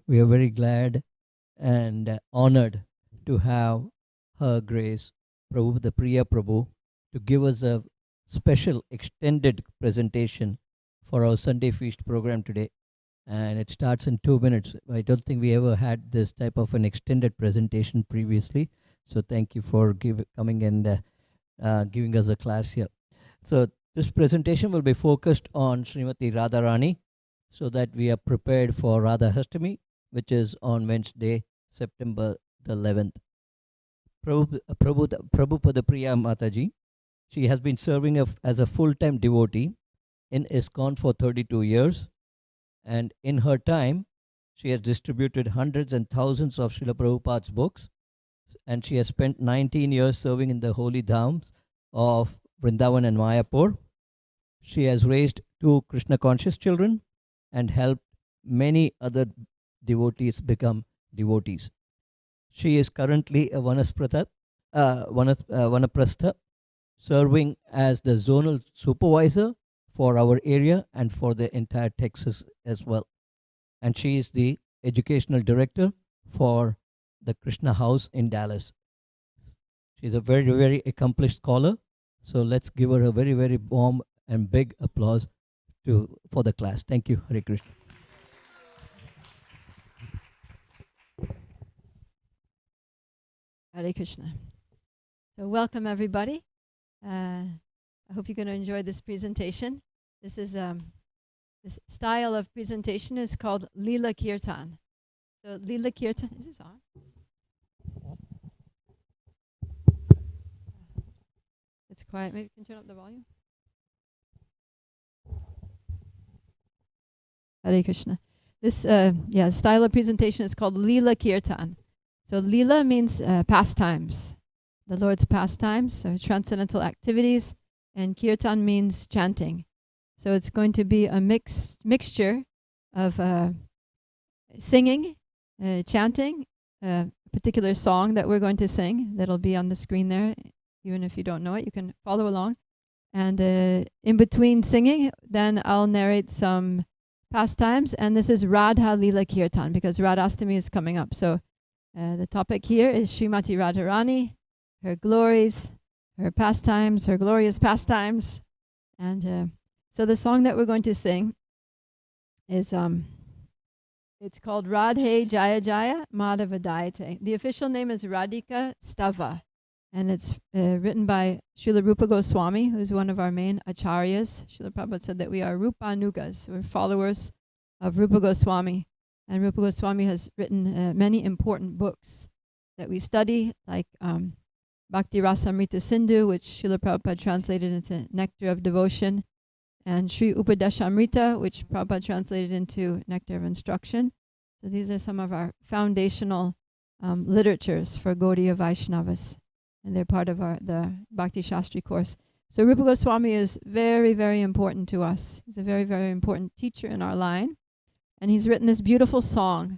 We are very glad and honored to have Her Grace Prabhupada Priya Prabhu to give us a special extended presentation for our Sunday Feast program today. And it starts in 2 minutes. I don't think we ever had this type of an extended presentation previously. So thank you for coming and giving us a class here. So this presentation will be focused on Srimati Radharani so that we are prepared for Radha-Krsna, which is on Wednesday, September the 11th. Prabhupada Priya Mataji, she has been serving as a full-time devotee in ISKCON for 32 years. And in her time, she has distributed hundreds and thousands of Srila Prabhupada's books. And she has spent 19 years serving in the holy dhams of Vrindavan and Mayapur. She has raised 2 Krishna conscious children and helped many other devotees become devotees. She is currently a Vanaprastha, serving as the zonal supervisor for our area and for the entire Texas as well. And she is the educational director for the Krishna House in Dallas. She's a very, very accomplished scholar. So let's give her a very, very warm and big applause for the class. Thank you. Hare Krishna. Hare Krishna. So welcome everybody. I hope you're going to enjoy this presentation. This is this style of presentation is called Lila Kirtan. So Lila Kirtan, is this on? It's quiet. Maybe you can turn up the volume. Hare Krishna. This style of presentation is called Lila Kirtan. So Lila means pastimes, the Lord's pastimes, so transcendental activities, and Kirtan means chanting. So it's going to be a mixture of singing, chanting, a particular song that we're going to sing that'll be on the screen there. Even if you don't know it, you can follow along. And in between singing, then I'll narrate some pastimes. And this is Radha Lila Kirtan because Radhastami is coming up. So the topic here is Srimati Radharani, her glories, her pastimes, her glorious pastimes. And so the song that we're going to sing is it's called Radhe Jaya Jaya Madhava Dayite. The official name is Radhika Stava. And it's written by Srila Rupa Goswami, who's one of our main acharyas. Srila Prabhupada said that we are Rupanugas. We're followers of Rupa Goswami. And Rupa Goswami has written many important books that we study, like Bhakti Rasamrita Sindhu, which Srila Prabhupada translated into Nectar of Devotion, and Sri Upadeshamrita, which Prabhupada translated into Nectar of Instruction. So these are some of our foundational literatures for Gaudiya Vaishnavas. And they're part of the Bhakti Shastri course. So Rupa Goswami is very, very important to us. He's a very, very important teacher in our line. And he's written this beautiful song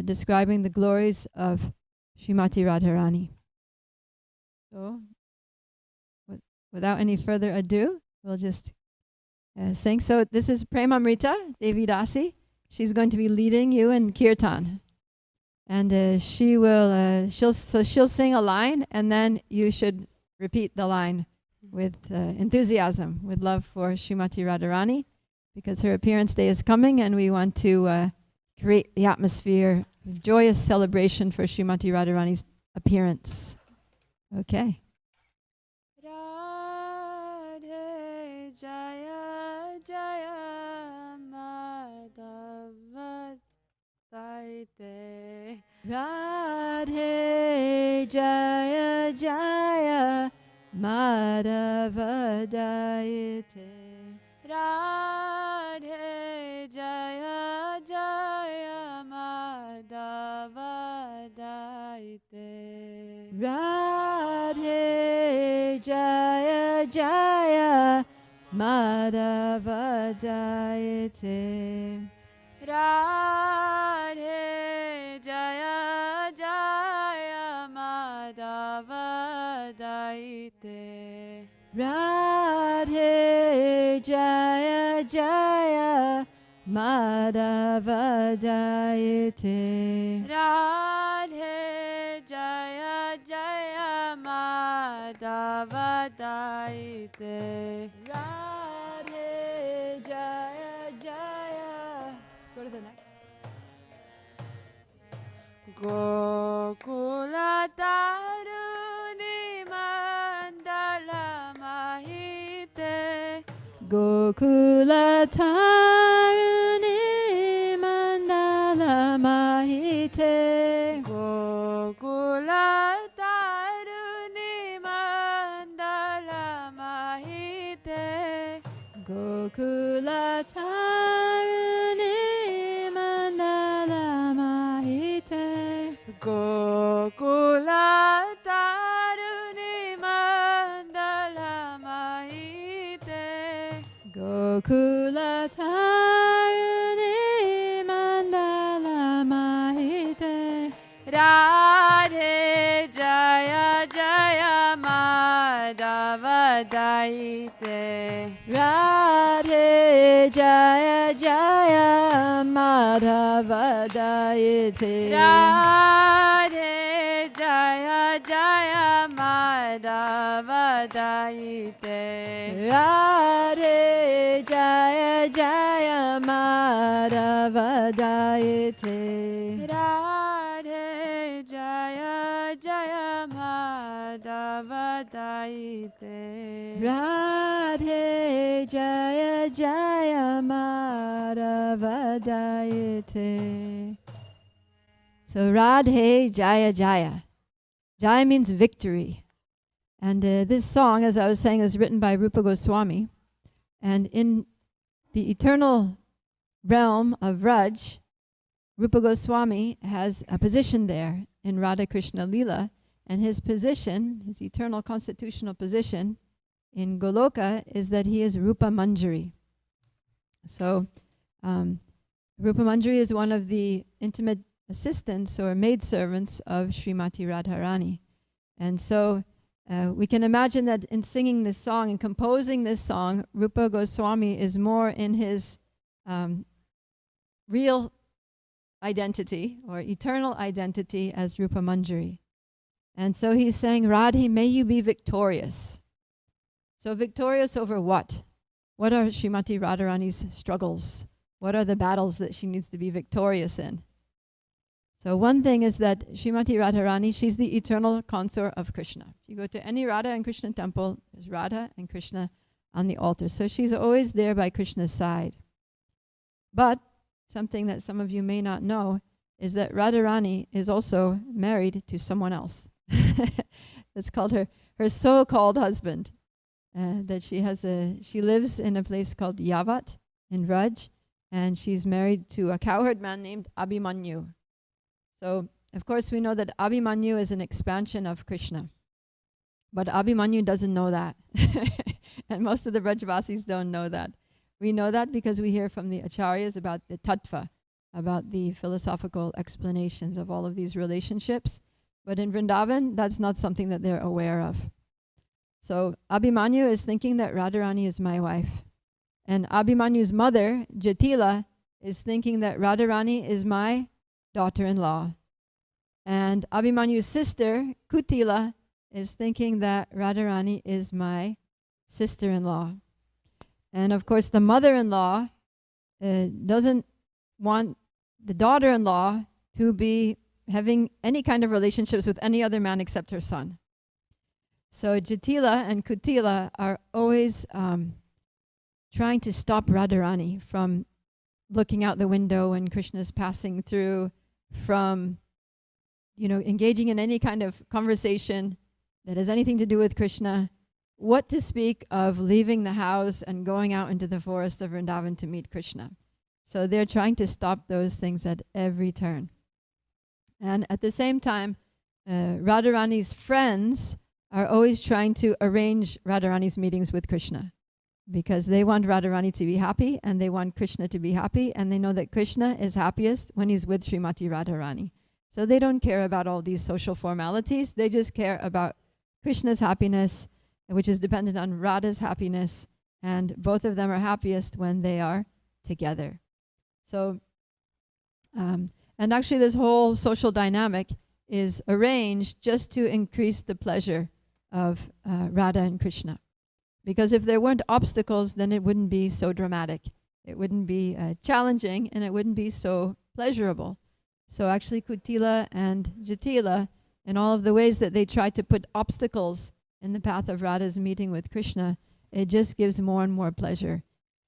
describing the glories of Srimati Radharani. So, without any further ado, we'll just sing. So this is Premamrita, Devi Dasi. She's going to be leading you in Kirtan. And she'll sing a line, and then you should repeat the line with enthusiasm, with love for Srimati Radharani, because her appearance day is coming, and we want to create the atmosphere of joyous celebration for Srimati Radharani's appearance. Okay. Radhe Jaya Jaya Madhava Dayite. Radhe Jaya Jaya Madhava Dayite. Radhe Jaya Jaya Madhava Dayite. Radhe Jaya Jaya Madhava Dayite. Radhe Jaya Jaya Madhava Dayite. Radhe Jaya Jaya Madhava Madhava Dayite. Radhe Jaya Jaya Madhava Dayite. Radhe Jaya Jaya. Go to the next. Gokula Taruni Mandala Mahite. Gokula Taruni Mandala Mahite. Gokula Taruni Mandala Mahite. Gokula Taruni Mandala Mahite. Gokula Taruni Mandala Mahite. Gokula Taruni Mandala Mahite. Radhe Jaya Jaya Madhava Dayite. Radhe Jaya Jaya Madhava Dayite. Radhe Jaya Jaya Madhava Dayite. Radhe Jaya Jaya Madhava Dayite. Radhe Jaya Jaya Madhava Dayite. Radhe Jaya Jaya Madhava Dayite. So Radhe Jaya Jaya. Jaya means victory. And this song, as I was saying, is written by Rupa Goswami. And in the eternal realm of Raj, Rupa Goswami has a position there in Radha-Krsna Lila. And his position, his eternal constitutional position in Goloka is that he is Rupa Manjari. So Rupa Manjari is one of the intimate assistants or maidservants of Srimati Radharani. And so we can imagine that in singing this song and composing this song, Rupa Goswami is more in his real identity or eternal identity as Rupa Manjari. And so he's saying, Radhe, may you be victorious. So victorious over what? What are Srimati Radharani's struggles? What are the battles that she needs to be victorious in? So one thing is that Srimati Radharani, she's the eternal consort of Krishna. If you go to any Radha and Krishna temple, there's Radha and Krishna on the altar. So she's always there by Krishna's side. But something that some of you may not know is that Radharani is also married to someone else. It's called her so-called husband. That she lives in a place called Yavat in Vraj, and she's married to a cowherd man named Abhimanyu. So, of course, we know that Abhimanyu is an expansion of Krishna. But Abhimanyu doesn't know that. And most of the Vrajvasis don't know that. We know that because we hear from the acharyas about the tattva, about the philosophical explanations of all of these relationships. But in Vrindavan, that's not something that they're aware of. So Abhimanyu is thinking that Radharani is my wife. And Abhimanyu's mother, Jatila, is thinking that Radharani is my daughter-in-law. And Abhimanyu's sister, Kutila, is thinking that Radharani is my sister-in-law. And of course, the mother-in-law doesn't want the daughter-in-law to be having any kind of relationships with any other man except her son. So Jatila and Kutila are always trying to stop Radharani from looking out the window when Krishna's passing through, from engaging in any kind of conversation that has anything to do with Krishna. What to speak of leaving the house and going out into the forest of Vrindavan to meet Krishna. So they're trying to stop those things at every turn. And at the same time, Radharani's friends are always trying to arrange Radharani's meetings with Krishna, because they want Radharani to be happy and they want Krishna to be happy, and they know that Krishna is happiest when he's with Srimati Radharani. So they don't care about all these social formalities. They just care about Krishna's happiness, which is dependent on Radha's happiness, and both of them are happiest when they are together. So, and actually this whole social dynamic is arranged just to increase the pleasure of Radha and Krishna. Because if there weren't obstacles, then it wouldn't be so dramatic. It wouldn't be challenging, and it wouldn't be so pleasurable. So actually Kutila and Jatila, in all of the ways that they try to put obstacles in the path of Radha's meeting with Krishna, it just gives more and more pleasure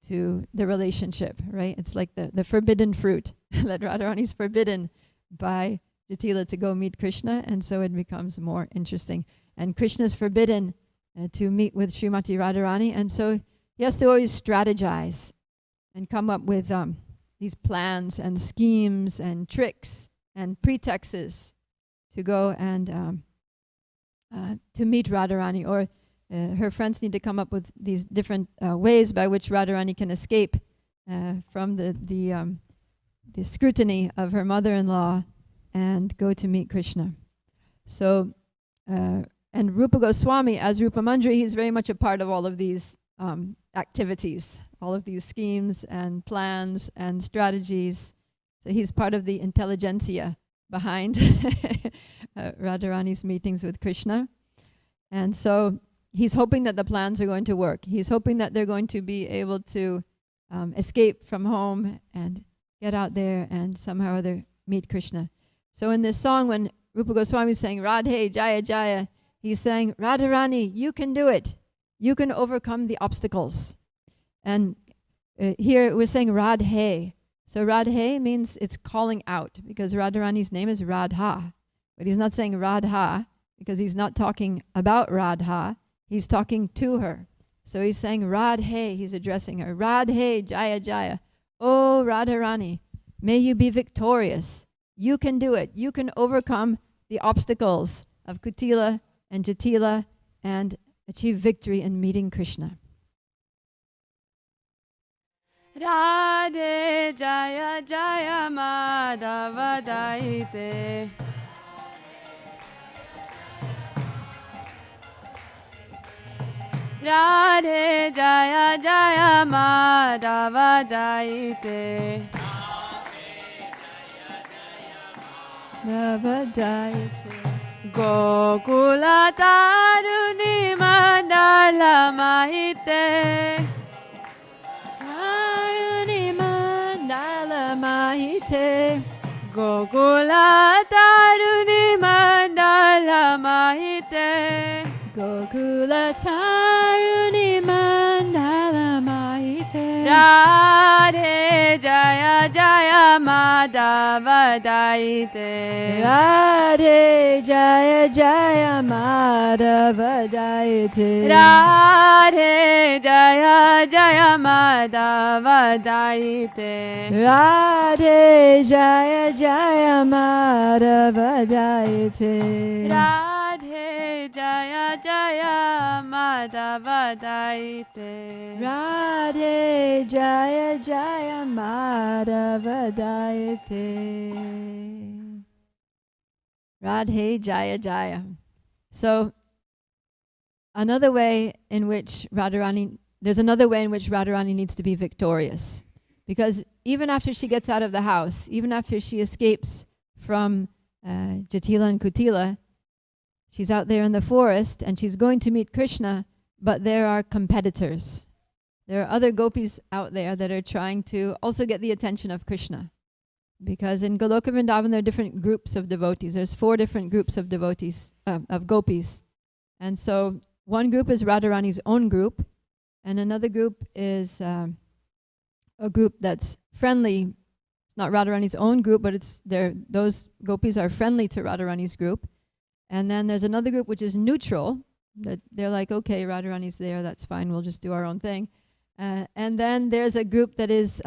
to the relationship, right? It's like the forbidden fruit that Radharani's forbidden by Jatila to go meet Krishna, and so it becomes more interesting. And Krishna's forbidden to meet with Srimati Radharani, and so he has to always strategize and come up with these plans and schemes and tricks and pretexts to go and to meet Radharani, or her friends need to come up with these different ways by which Radharani can escape from the scrutiny of her mother-in-law and go to meet Krishna. So, and Rupa Goswami, as Rupa Maneri, he's very much a part of all of these activities, all of these schemes and plans and strategies. So he's part of the intelligentsia behind Radharani's meetings with Krishna. And so he's hoping that the plans are going to work. He's hoping that they're going to be able to escape from home and get out there and somehow or other meet Krishna. So in this song, when Rupa Goswami is saying, Radhe, Jaya, Jaya, he's saying, Radharani, you can do it. You can overcome the obstacles. And here we're saying Radhe. So Radhe means it's calling out, because Radharani's name is Radha. But he's not saying Radha, because he's not talking about Radha. He's talking to her. So he's saying Radhe, he's addressing her. Radhe, Jaya, Jaya. Oh, Radharani, may you be victorious. You can do it. You can overcome the obstacles of Kutila and Jatila and achieve victory in meeting Krishna. Radhe Jaya Jaya Madhava Dayite. Radhe Jaya Jaya Madhava Dayite. Madhava Dayite. Gokula Taruni Mandala Mahite. Taruni Mandala Mahite. Gokula Taruni Mandala Mahite. Gokula Taruni Mandala Mahite. Radhe Jaya Jaya Madhava Dayite. Radhe Jaya Jaya Madhava Dayite. Radhe Jaya Jaya Madhava Dayite. Radhe Jaya Jaya Madhava Dayite. Radhe Jaya Jaya Madhava Dayite. Radhe Jaya Jaya Madhava Dayite. Radhe Jaya Jaya. So another way in which Radharani, there's another way in which Radharani needs to be victorious. Because even after she gets out of the house, even after she escapes from Jatila and Kutila, she's out there in the forest and she's going to meet Krishna, but there are competitors. There are other gopis out there that are trying to also get the attention of Krishna. Because in Goloka Vrindavan there are different groups of devotees. There's 4 different groups of devotees, of gopis. And so one group is Radharani's own group, and another group is a group that's friendly. It's not Radharani's own group, but those gopis are friendly to Radharani's group. And then there's another group which is neutral, that they're like, okay, Radharani's there, that's fine, we'll just do our own thing. And then there's a group that is,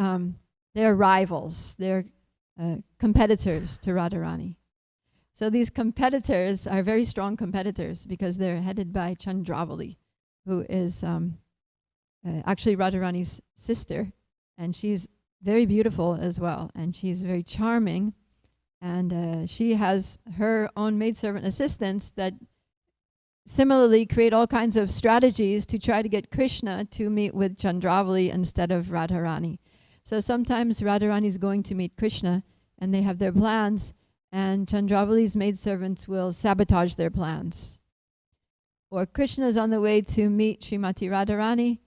they're rivals, they're competitors to Radharani. So these competitors are very strong competitors because they're headed by Chandravali, who is actually Radharani's sister, and she's very beautiful as well, and she's very charming. And she has her own maidservant assistants that similarly create all kinds of strategies to try to get Krishna to meet with Chandravali instead of Radharani. So sometimes Radharani is going to meet Krishna and they have their plans, and Chandravali's maidservants will sabotage their plans. Or Krishna is on the way to meet Srimati Radharani,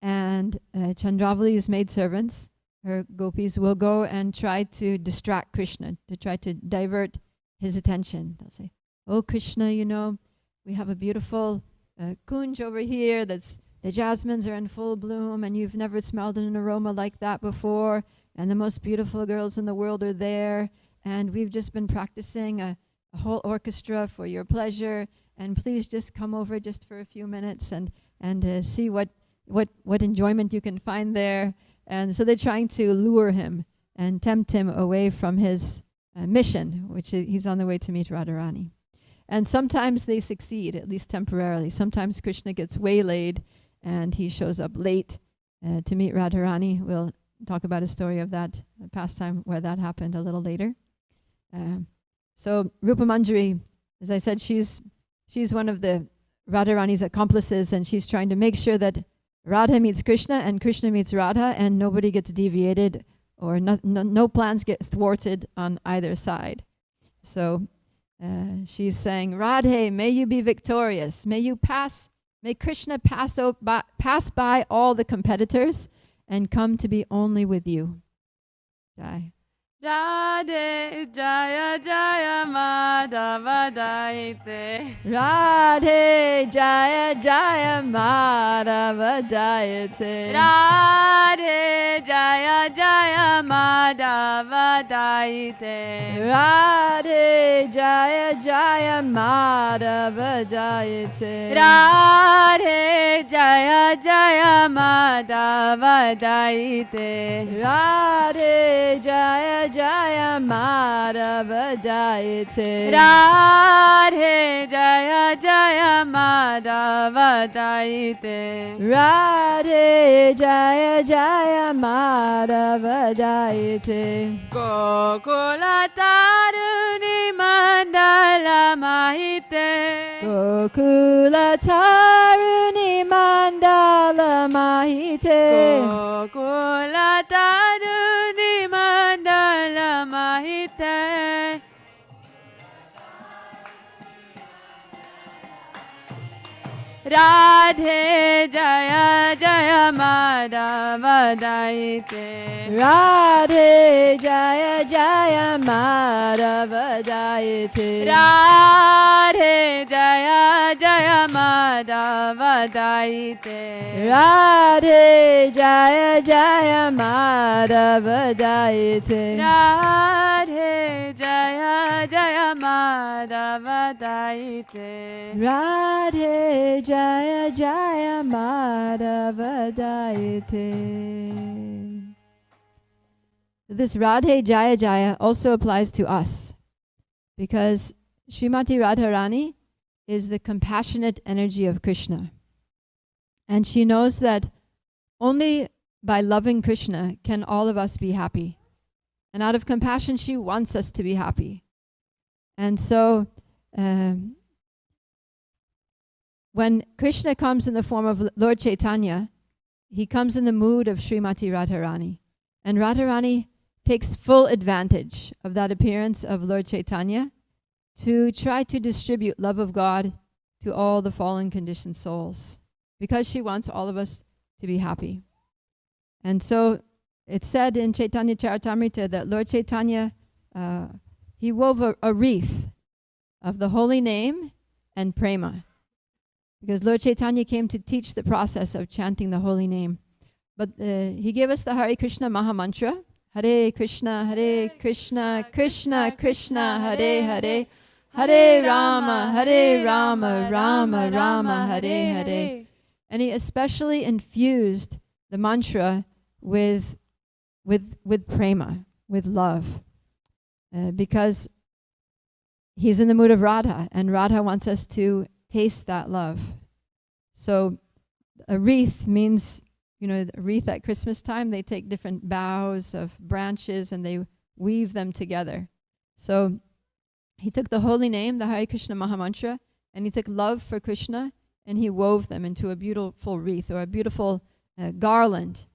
and Chandravali's maidservants, her gopis, will go and try to distract Krishna, to try to divert his attention. They'll say, "Oh Krishna, you know, we have a beautiful kunj over here that's the jasmines are in full bloom, and you've never smelled an aroma like that before, and the most beautiful girls in the world are there, and we've just been practicing a whole orchestra for your pleasure, and please just come over just for a few minutes and see what enjoyment you can find there." And so they're trying to lure him and tempt him away from his mission, which he's on the way to meet Radharani. And sometimes they succeed, at least temporarily. Sometimes Krishna gets waylaid and he shows up late to meet Radharani. We'll talk about a story of that pastime where that happened a little later. So Rupa Maneri, as I said, she's one of the Radharani's accomplices, and she's trying to make sure that Radha meets Krishna and Krishna meets Radha, and nobody gets deviated, or no plans get thwarted on either side. So she's saying, "Radhe, may you be victorious. May Krishna pass by all the competitors and come to be only with you." Jai. Radhe Jaya Jaya Madhava Dayite. Radhe Jaya Jaya Madhava Dayite. Radhe Jaya Jaya Madhava Dayite. Radhe Jaya Jaya Madhava Dayite. Radhe Jaya Jaya Madhava Dayite. Radhe Jaya Jaya Madhava Dayite. Radhe Jaya Jaya Madhava Dayite. Radhe Jaya Jaya Madhava Dayite. Gokula Taruni Mandala Mahite. Gokula Taruni Mandala Mahite. Gokula Taruni Mandala Mahite. Radhe Jaya Jaya Madhava Dayite. Radhe Jaya Jaya Madhava Dayite. Radhe Jaya Jaya Madhava Dayite. Radhe Jaya Jaya Madhava Dayite. Radhe Jaya Jaya Madhava Dayite. Radhe Jaya Jaya Madhava Dayite. This Radhe Jaya Jaya also applies to us, because Srimati Radharani is the compassionate energy of Krishna. And she knows that only by loving Krishna can all of us be happy. And out of compassion, she wants us to be happy. And so when Krishna comes in the form of Lord Chaitanya, he comes in the mood of Srimati Radharani. And Radharani takes full advantage of that appearance of Lord Chaitanya to try to distribute love of God to all the fallen conditioned souls, because she wants all of us to be happy. And so it's said in Chaitanya Charitamrita that Lord Chaitanya, he wove a wreath of the holy name and prema, because Lord Chaitanya came to teach the process of chanting the holy name. But he gave us the Hare Krishna Maha Mantra, Hare Krishna, Krishna Krishna, Hare Hare, Hare Rama, Rama Rama, Hare Hare. And he especially infused the mantra with prema, with love, because he's in the mood of Radha, and Radha wants us to taste that love. So a wreath means, a wreath at Christmas time, they take different boughs of branches and they weave them together. So he took the holy name, the Hare Krishna Maha Mantra, and he took love for Krishna and he wove them into a beautiful wreath, or a beautiful garland.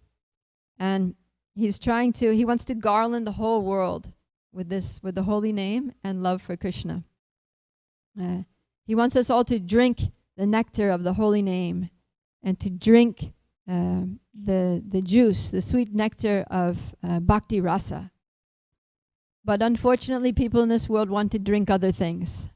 And he wants to garland the whole world with the holy name and love for Krishna. He wants us all to drink the nectar of the holy name and to drink the juice, the sweet nectar of bhakti rasa. But unfortunately, people in this world want to drink other things.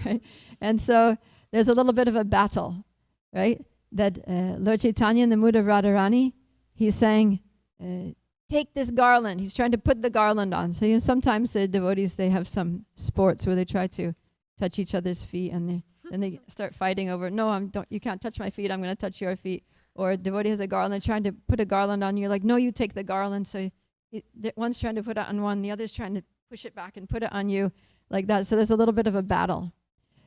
Right? And so there's a little bit of a battle, right? That Lord Chaitanya, in the mood of Radharani, he's saying, take this garland. He's trying to put the garland on. So sometimes the devotees, they have some sports where they try to touch each other's feet, and then they start fighting over, no, you can't touch my feet, I'm going to touch your feet. Or a devotee has a garland, trying to put a garland on you, like, no, you take the garland. So one's trying to put it on one, the other's trying to push it back and put it on you, like that. So there's a little bit of a battle.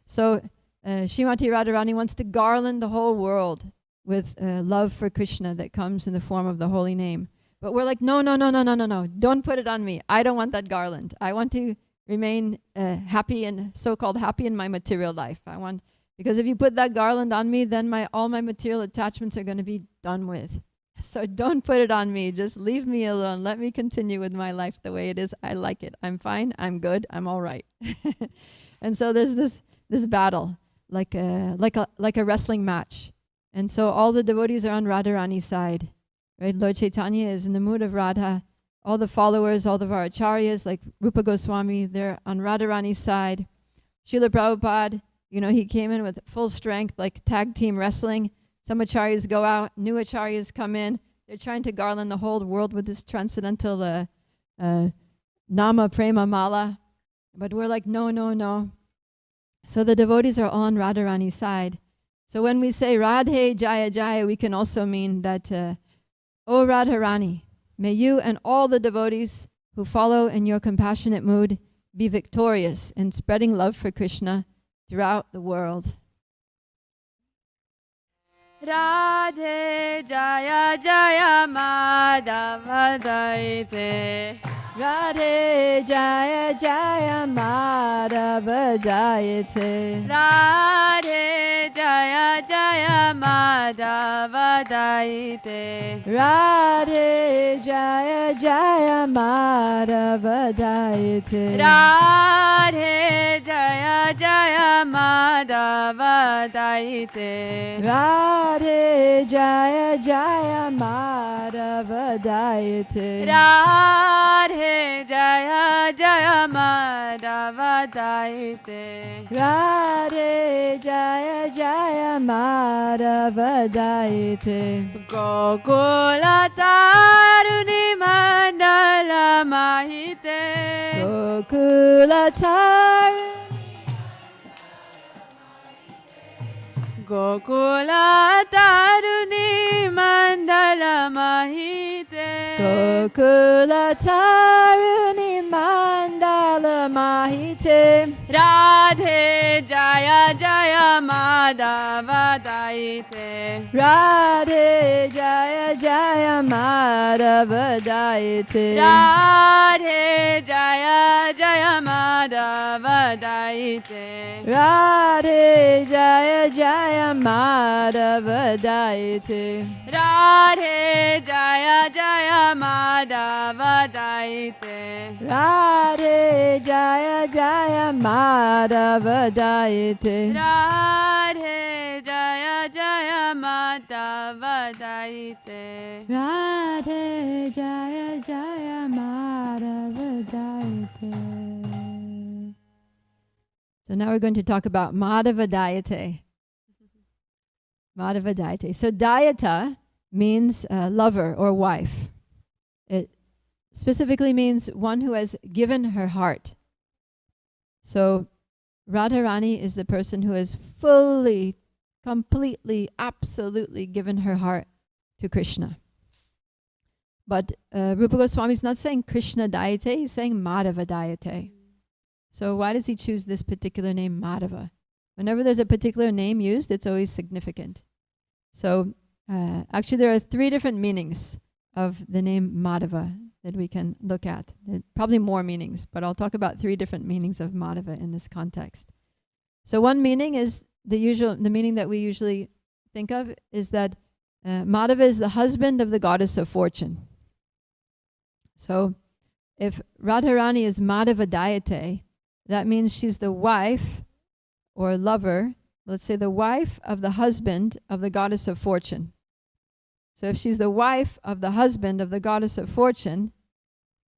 So Srimati Radharani wants to garland the whole world with love for Krishna that comes in the form of the holy name. But we're like, no, don't put it on me. I don't want that garland. I want to remain happy and so-called happy in my material life. Because if you put that garland on me, then all my material attachments are going to be done with. So don't put it on me. Just leave me alone. Let me continue with my life the way it is. I like it. I'm fine. I'm good. I'm all right. And so there's this battle, like a wrestling match. And so all the devotees are on Radharani's side. Right? Lord Chaitanya is in the mood of Radha. All the followers, all of our acharyas, like Rupa Goswami, they're on Radharani's side. Srila Prabhupada, he came in with full strength, like tag team wrestling. Some acharyas go out, new acharyas come in. They're trying to garland the whole world with this transcendental Nama Prema Mala. But we're like, no. So the devotees are all on Radharani's side. So when we say Radhe Jaya Jaya, we can also mean that, O Radharani, may you and all the devotees who follow in your compassionate mood be victorious in spreading love for Krishna throughout the world. Radhe Jaya Jaya Madhava Dayite. Radhe Jaya Jaya Madhava Dayite. Radhe Jaya Jaya Madhava Dayite. Radhe Jaya Jaya Madhava Dayite. Radhe Jaya Jaya Madhava Dayite. Radhe Jaya Jaya Madhava Dayite. Radhe Jaya Jaya Madhava Dayite. Radhe Jaya Jaya Madhava Dayite. Gokula Taruni Mandala Mahite. Gokula Taruni. Gokula Taruni Mandala Mahite. Gokula Taruni Mandala Mahite. Radhe Jaya Jaya Madhava Dayite. Radhe Jaya Jaya Madhava Dayite. Radhe Jaya Jaya Madhava Dayite. Radhe Jaya Jaya Madhava Dayite. Radhe Jaya Jaya Madhava Dayite. Radhe Jaya Jaya Madhava Dayite. Radhe Jaya Jaya Madhava Dayite. Radhe Jaya Jaya Madhava Dayite. So now we're going to talk about Madhava Dayite. Madhava Dayite. So Dayita means lover or wife. It specifically means one who has given her heart. So Radharani is the person who has fully, completely, absolutely given her heart to Krishna. But Rupa Goswami is not saying Krishna Dayite, he's saying Madhava Dayite. So why does he choose this particular name, Madhava? Whenever there's a particular name used, it's always significant. So actually there are 3 different meanings of the name Madhava that we can look at. Probably more meanings, but I'll talk about 3 different meanings of Madhava in this context. So one meaning is the meaning that we usually think of is that Madhava is the husband of the goddess of fortune. So if Radharani is Madhava Dayite, that means she's the wife or lover, let's say the wife of the husband of the goddess of fortune. So if she's the wife of the husband of the goddess of fortune,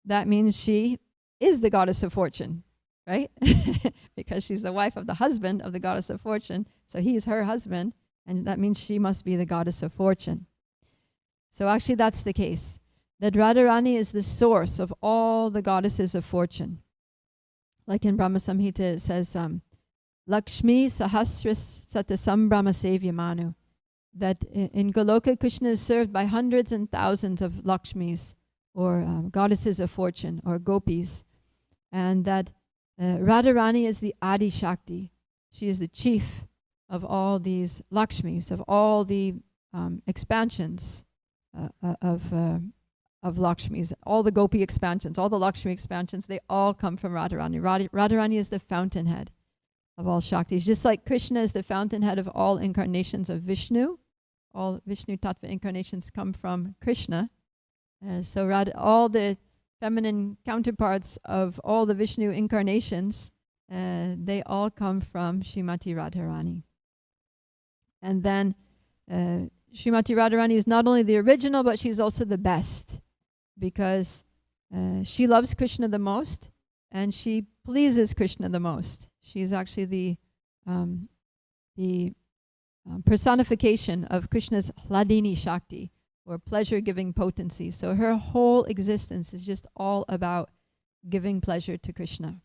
that means she is the goddess of fortune, right? Because she's the wife of the husband of the goddess of fortune. So he is her husband, and that means she must be the goddess of fortune. So actually that's the case, that Radharani is the source of all the goddesses of fortune. Like in Brahma Samhita it says, Lakshmi Sahasras Satasam Brahma Sevyamanu, that in Goloka Krishna is served by hundreds and thousands of Lakshmis, or goddesses of fortune, or gopis, and that Radharani is the Adi Shakti. She is the chief of all these Lakshmis, of all the expansions of Lakshmis, all the gopi expansions, all the Lakshmi expansions, they all come from Radharani. Radharani is the fountainhead of all Shaktis. Just like Krishna is the fountainhead of all incarnations of Vishnu, all Vishnu Tattva incarnations come from Krishna. So all the feminine counterparts of all the Vishnu incarnations, they all come from Srimati Radharani. And then Srimati Radharani is not only the original, but she's also the best, because she loves Krishna the most and she pleases Krishna the most. She's actually the personification of Krishna's Hladini Shakti, or pleasure-giving potency. So her whole existence is just all about giving pleasure to Krishna.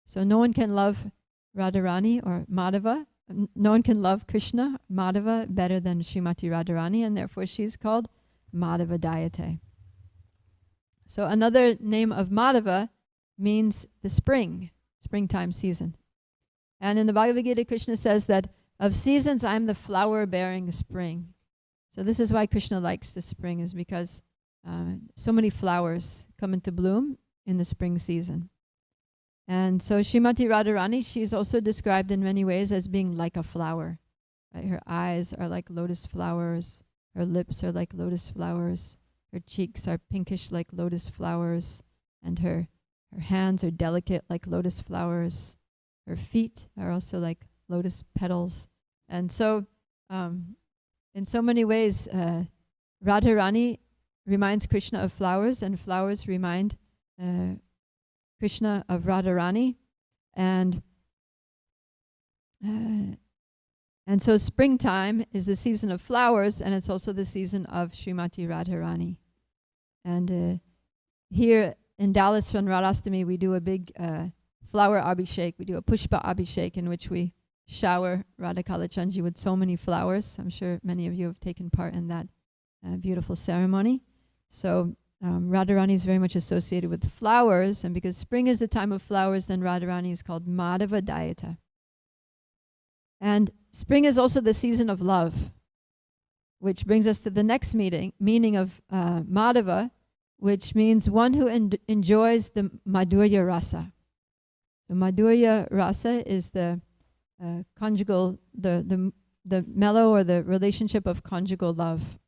So no one can love Radharani or Madhava, no one can love Krishna, Madhava, better than Srimati Radharani, and therefore she's called Madhava Dayite. So another name of Madhava means the springtime season. And in the Bhagavad Gita, Krishna says that of seasons, I am the flower-bearing spring. So this is why Krishna likes the spring, is because so many flowers come into bloom in the spring season. And so Srimati Radharani, she's also described in many ways as being like a flower. Right? Her eyes are like lotus flowers. Her lips are like lotus flowers. Her cheeks are pinkish like lotus flowers. And her hands are delicate like lotus flowers. Her feet are also like lotus petals. And so in so many ways, Radharani reminds Krishna of flowers, and flowers remind Krishna of Radharani. And so springtime is the season of flowers, and it's also the season of Srimati Radharani. And here in Dallas on Radhastami, we do a big flower abhishek. We do a pushpa abhishek, in which we shower Radha Kalachandji with so many flowers. I'm sure many of you have taken part in that beautiful ceremony. So Radharani is very much associated with flowers, and because spring is the time of flowers, then Radharani is called Madhava Dayita. And spring is also the season of love, which brings us to the next meaning of Madhava, which means one who enjoys the Madhurya Rasa. The Madhurya Rasa is the conjugal, the mellow, or the relationship of conjugal love,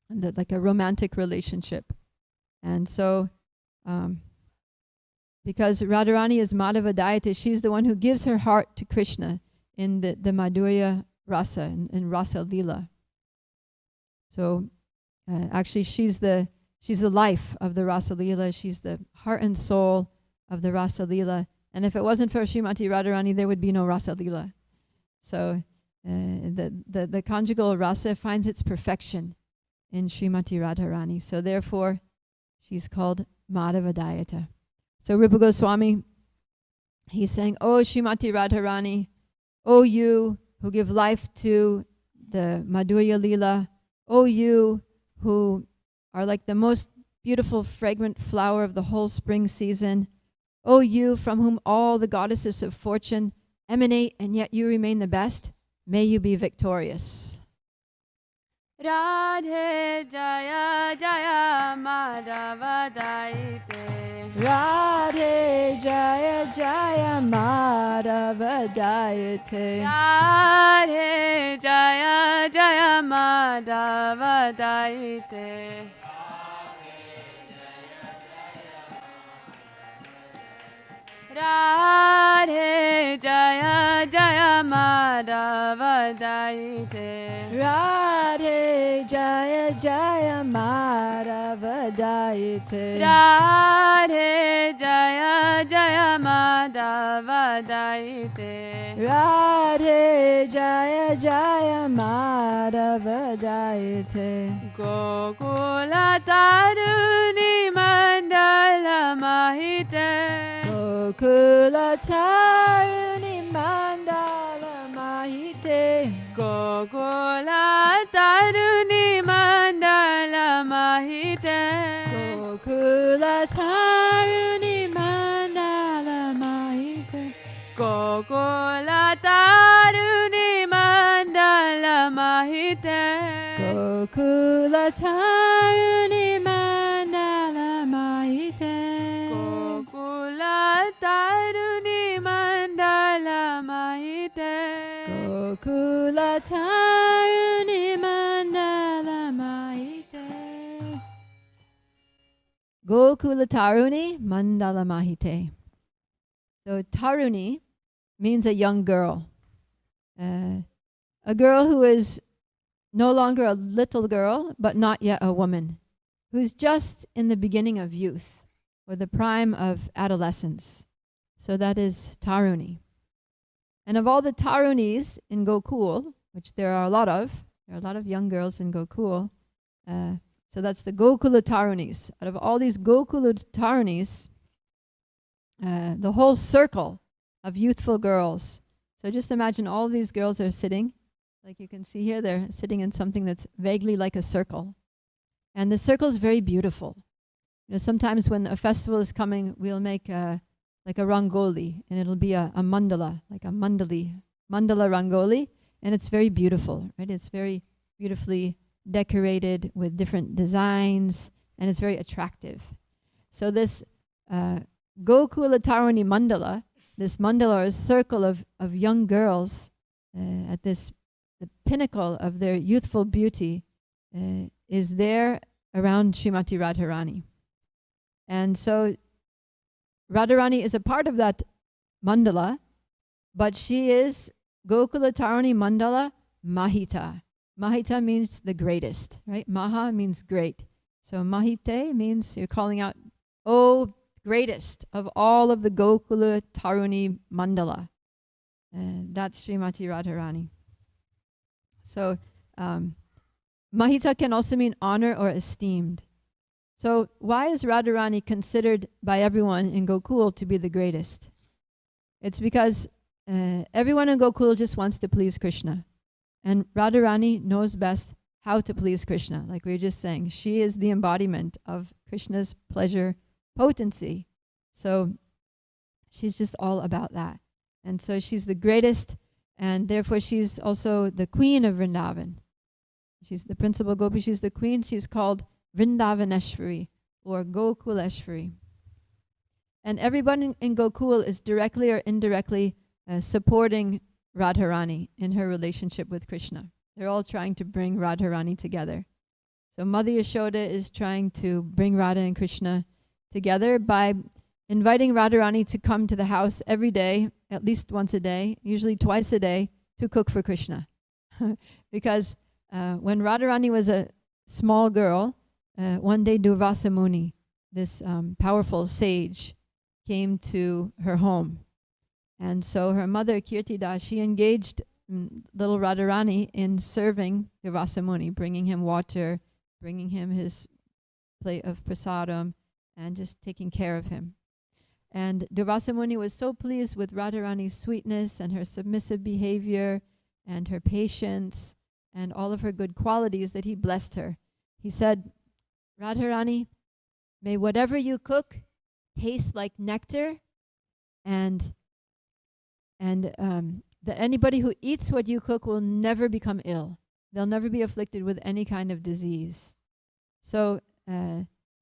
and like a romantic relationship. And so because Radharani is Madhava Dayite, she's the one who gives her heart to Krishna in the Madhurya Rasa, in Rasa Lila. So actually she's the life of the Rasa Lila. She's the heart and soul of the Rasa Lila. And if it wasn't for Srimati Radharani, there would be no Rasa Lila. So the conjugal rasa finds its perfection in Srimati Radharani. So therefore, she's called Madhava Dayita. So Rupa Goswami, he's saying, "Oh Srimati Radharani, oh you who give life to the Madhurya Lila, oh you who are like the most beautiful fragrant flower of the whole spring season, oh you from whom all the goddesses of fortune emanate and yet you remain the best, may you be victorious." Radhe Jaya Jaya Madhava Dayite. Radhe Jaya Jaya Madhava Dayite. Radhe Jaya Jaya Madhava Dayite. Radhe Jaya Jaya Madhava Dayite. Radhe Jaya Jaya Madhava Dayite. Radhe Jaya Jaya Madhava Dayite. Radhe Jaya Jaya Madhava Dayite. Gokula Taruni Mandala Mahite. Gokula Taruni Mandala Mahite. Gokula Taruni Mandala Mahite. Gokula Taruni Mandala Mahite. Gokula Taruni Mandala Mahite. Gokula Taruni Mandala Mahite. Gokula Taruni Mandala Mahite. Gokula Taruni Mandala Mahite. Gokula Taruni Mandala Mahite. So Taruni means a young girl. A girl who is no longer a little girl, but not yet a woman, who's just in the beginning of youth or the prime of adolescence. So that is Taruni. And of all the Tarunis in Gokul, which there are a lot of young girls in Gokul, so that's the Gokula Tarunis. Out of all these Gokula Tarunis, the whole circle of youthful girls. So just imagine all these girls are sitting, like you can see here, they're sitting in something that's vaguely like a circle. And the circle is very beautiful. You know, sometimes when a festival is coming, we'll make like a rangoli, and it'll be a mandala, like a mandala rangoli, and it's very beautiful, right? It's very beautifully decorated with different designs, and it's very attractive. So this Gokula Taruni mandala, this mandala, or a circle of young girls at the pinnacle of their youthful beauty, is there around Srimati Radharani. And so Radharani is a part of that mandala, but she is Gokula Taruni mandala Mahita. Mahita means the greatest, right? Maha means great. So Mahite means you're calling out, oh, greatest of all of the Gokula Taruni mandala. That's Srimati Radharani. So Mahita can also mean honor or esteemed. So why is Radharani considered by everyone in Gokul to be the greatest? It's because everyone in Gokul just wants to please Krishna. And Radharani knows best how to please Krishna. Like we were just saying, she is the embodiment of Krishna's pleasure potency. So she's just all about that. And so she's the greatest, and therefore she's also the queen of Vrindavan. She's the principal gopi, she's the queen. She's called Vrindavaneshwari or Gokuleshwari. And everyone in Gokul is directly or indirectly supporting Radharani in her relationship with Krishna. They're all trying to bring Radharani together. So Mother Yashoda is trying to bring Radha and Krishna together by inviting Radharani to come to the house every day, at least once a day, usually twice a day, to cook for Krishna. Because when Radharani was a small girl, one day Durvasa Muni, this powerful sage, came to her home. And so her mother, Kirtida, she engaged little Radharani in serving Durvasa Muni, bringing him water, bringing him his plate of prasadam, and just taking care of him. And Durvasa Muni was so pleased with Radharani's sweetness and her submissive behavior and her patience and all of her good qualities that he blessed her. He said, Radharani, may whatever you cook taste like nectar, and that anybody who eats what you cook will never become ill. They'll never be afflicted with any kind of disease. So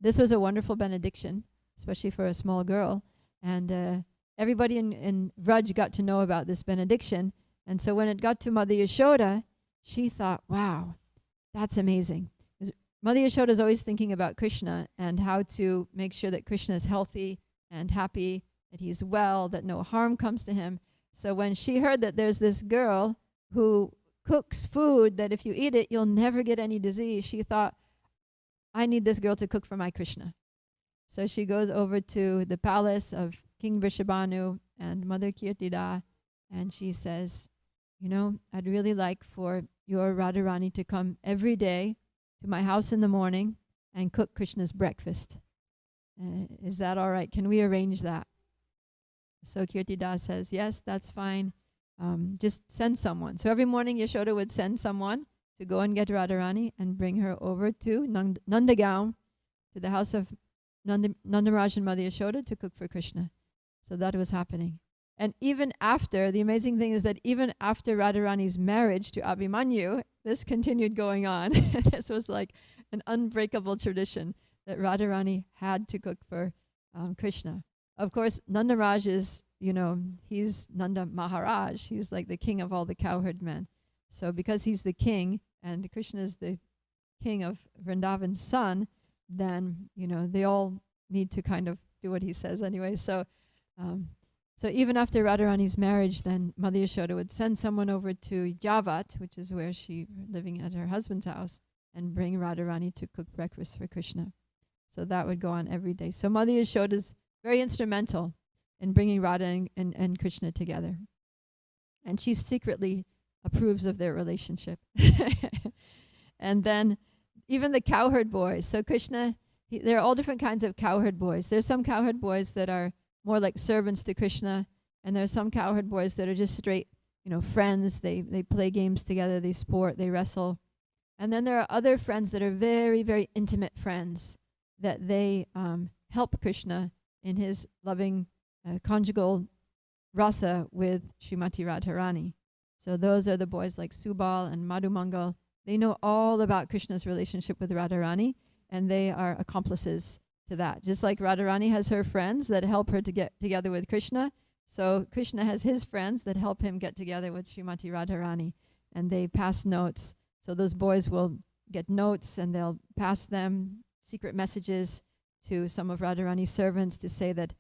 this was a wonderful benediction, especially for a small girl. And everybody in Vraj got to know about this benediction. And so when it got to Mother Yashoda, she thought, wow, that's amazing. Mother Yashoda is always thinking about Krishna and how to make sure that Krishna is healthy and happy that he's well, that no harm comes to him. So when she heard that there's this girl who cooks food that if you eat it, you'll never get any disease, she thought, I need this girl to cook for my Krishna. So she goes over to the palace of King Vrishabhanu and Mother Kirtida, and she says, you know, I'd really like for your Radharani to come every day to my house in the morning and cook Krishna's breakfast. Is that all right? Can we arrange that? So Kirtida says, yes, that's fine. Just send someone. So every morning Yashoda would send someone to go and get Radharani and bring her over to Nandagaon, to the house of Nandaraj and Mother Yashoda to cook for Krishna. So that was happening. And even after, the amazing thing is that even after Radharani's marriage to Abhimanyu, this continued going on. This was like an unbreakable tradition that Radharani had to cook for Krishna. Of course, Nandaraj is, you know, he's Nanda Maharaj. He's like the king of all the cowherd men. So because he's the king and Krishna is the king of Vrindavan's son, then, you know, they all need to kind of do what he says anyway. So even after Radharani's marriage, then Mother Yashoda would send someone over to Javat, which is where she living at her husband's house, and bring Radharani to cook breakfast for Krishna. So that would go on every day. So Mother Yashoda is very instrumental in bringing Radha and Krishna together. And she secretly approves of their relationship. And then even the cowherd boys. So Krishna, there are all different kinds of cowherd boys. There's some cowherd boys that are more like servants to Krishna, and there's some cowherd boys that are just straight, you know, friends. They play games together, they sport, they wrestle. And then there are other friends that are very, very intimate friends that they help Krishna in his loving conjugal rasa with Srimati Radharani. So those are the boys like Subal and Madhumangal. They know all about Krishna's relationship with Radharani, and they are accomplices to that. Just like Radharani has her friends that help her to get together with Krishna, so Krishna has his friends that help him get together with Srimati Radharani, and they pass notes. So those boys will get notes and they'll pass them secret messages to some of Radharani's servants to say that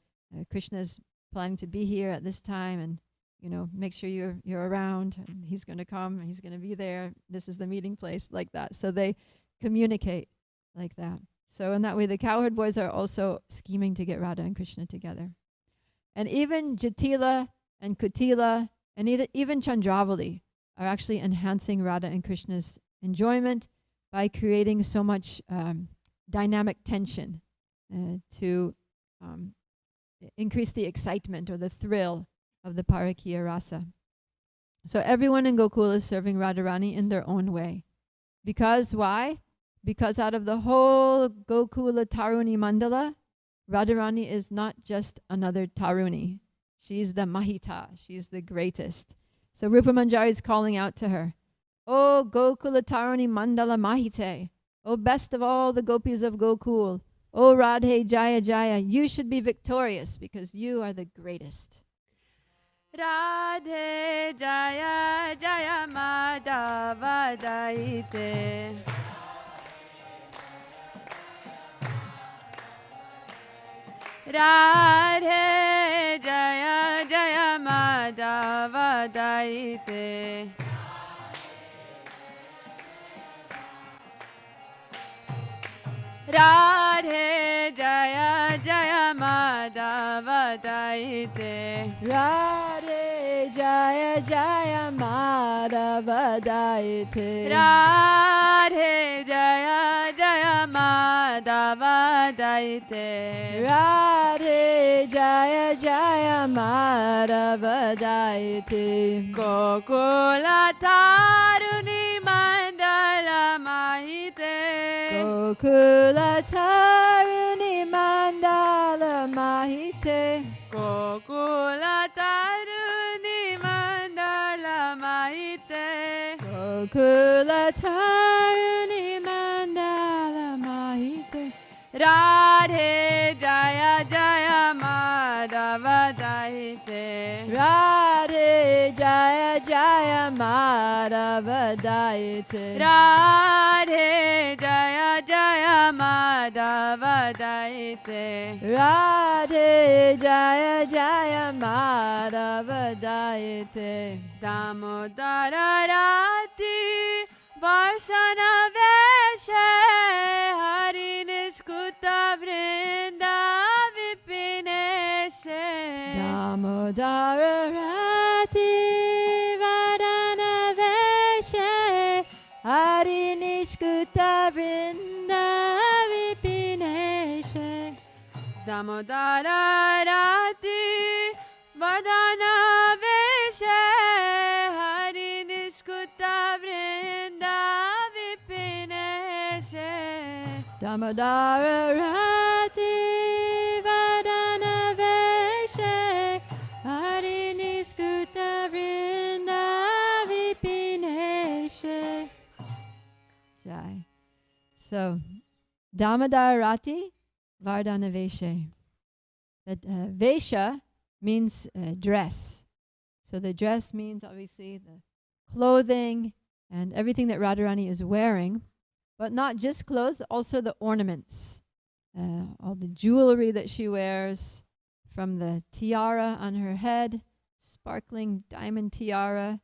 Krishna's planning to be here at this time, and you know, make sure you're around, and he's going to come, and he's going to be there. This is the meeting place, like that. So they communicate like that. So in that way, the cowherd boys are also scheming to get Radha and Krishna together. And even Jatila and Kutila and even Chandravali are actually enhancing Radha and Krishna's enjoyment by creating so much dynamic tension to increase the excitement or the thrill of the Parakiya Rasa. So everyone in Gokula is serving Radharani in their own way. Because why? Because out of the whole Gokula Taruni Mandala, Radharani is not just another Taruni. She's the Mahita. She's the greatest. So Rupa Manjari is calling out to her, O Gokula Taruni Mandala Mahite, O best of all the gopis of Gokul, O Radhe Jaya Jaya, you should be victorious because you are the greatest. Radhe Jaya Jaya Madhava Dayite. Radhe Jaya Jaya Madhava Dayite. Radhe Jaya Jaya Madhava Dayite. Radhe Jaya Jaya Madhava Dayite. Radhe Jaya Jaya Madhava Dayite. Radhe Jaya Jaya Madhava Dayite. Gokula Taruni Mandala Mahite. Gokula Taruni Mandala Mahite. Gokula Taruni Mandala Mahite. Gokula Taruni Mandala Mahite. Radhe Radhe Jaya Jaya Madhava Dayite. Radhe Jaya Jaya Madhava Dayite. Radhe Jaya Jaya Madhava Dayite. Radhe Jaya Jaya Madhava Dayite. Damodara Rati Varsana Veshe Hari Niskuta Vrinda Vipineshe. Damodara Rati Vardhana Veshe Hari Nishkuta Vrinda Vipineshe. Damodara Rati Vardhana Veshe Hari Niskuta Vrinda Vipineshe. Damodara Rati Vardhana Veshe Hari Niskuta Vrinda Vipineshe. Jai. So, Damodara Rati Vardhana Veshe. That Vesha means dress. So the dress means obviously the clothing and everything that Radharani is wearing, but not just clothes, also the ornaments. All the jewelry that she wears, from the tiara on her head, sparkling diamond tiara,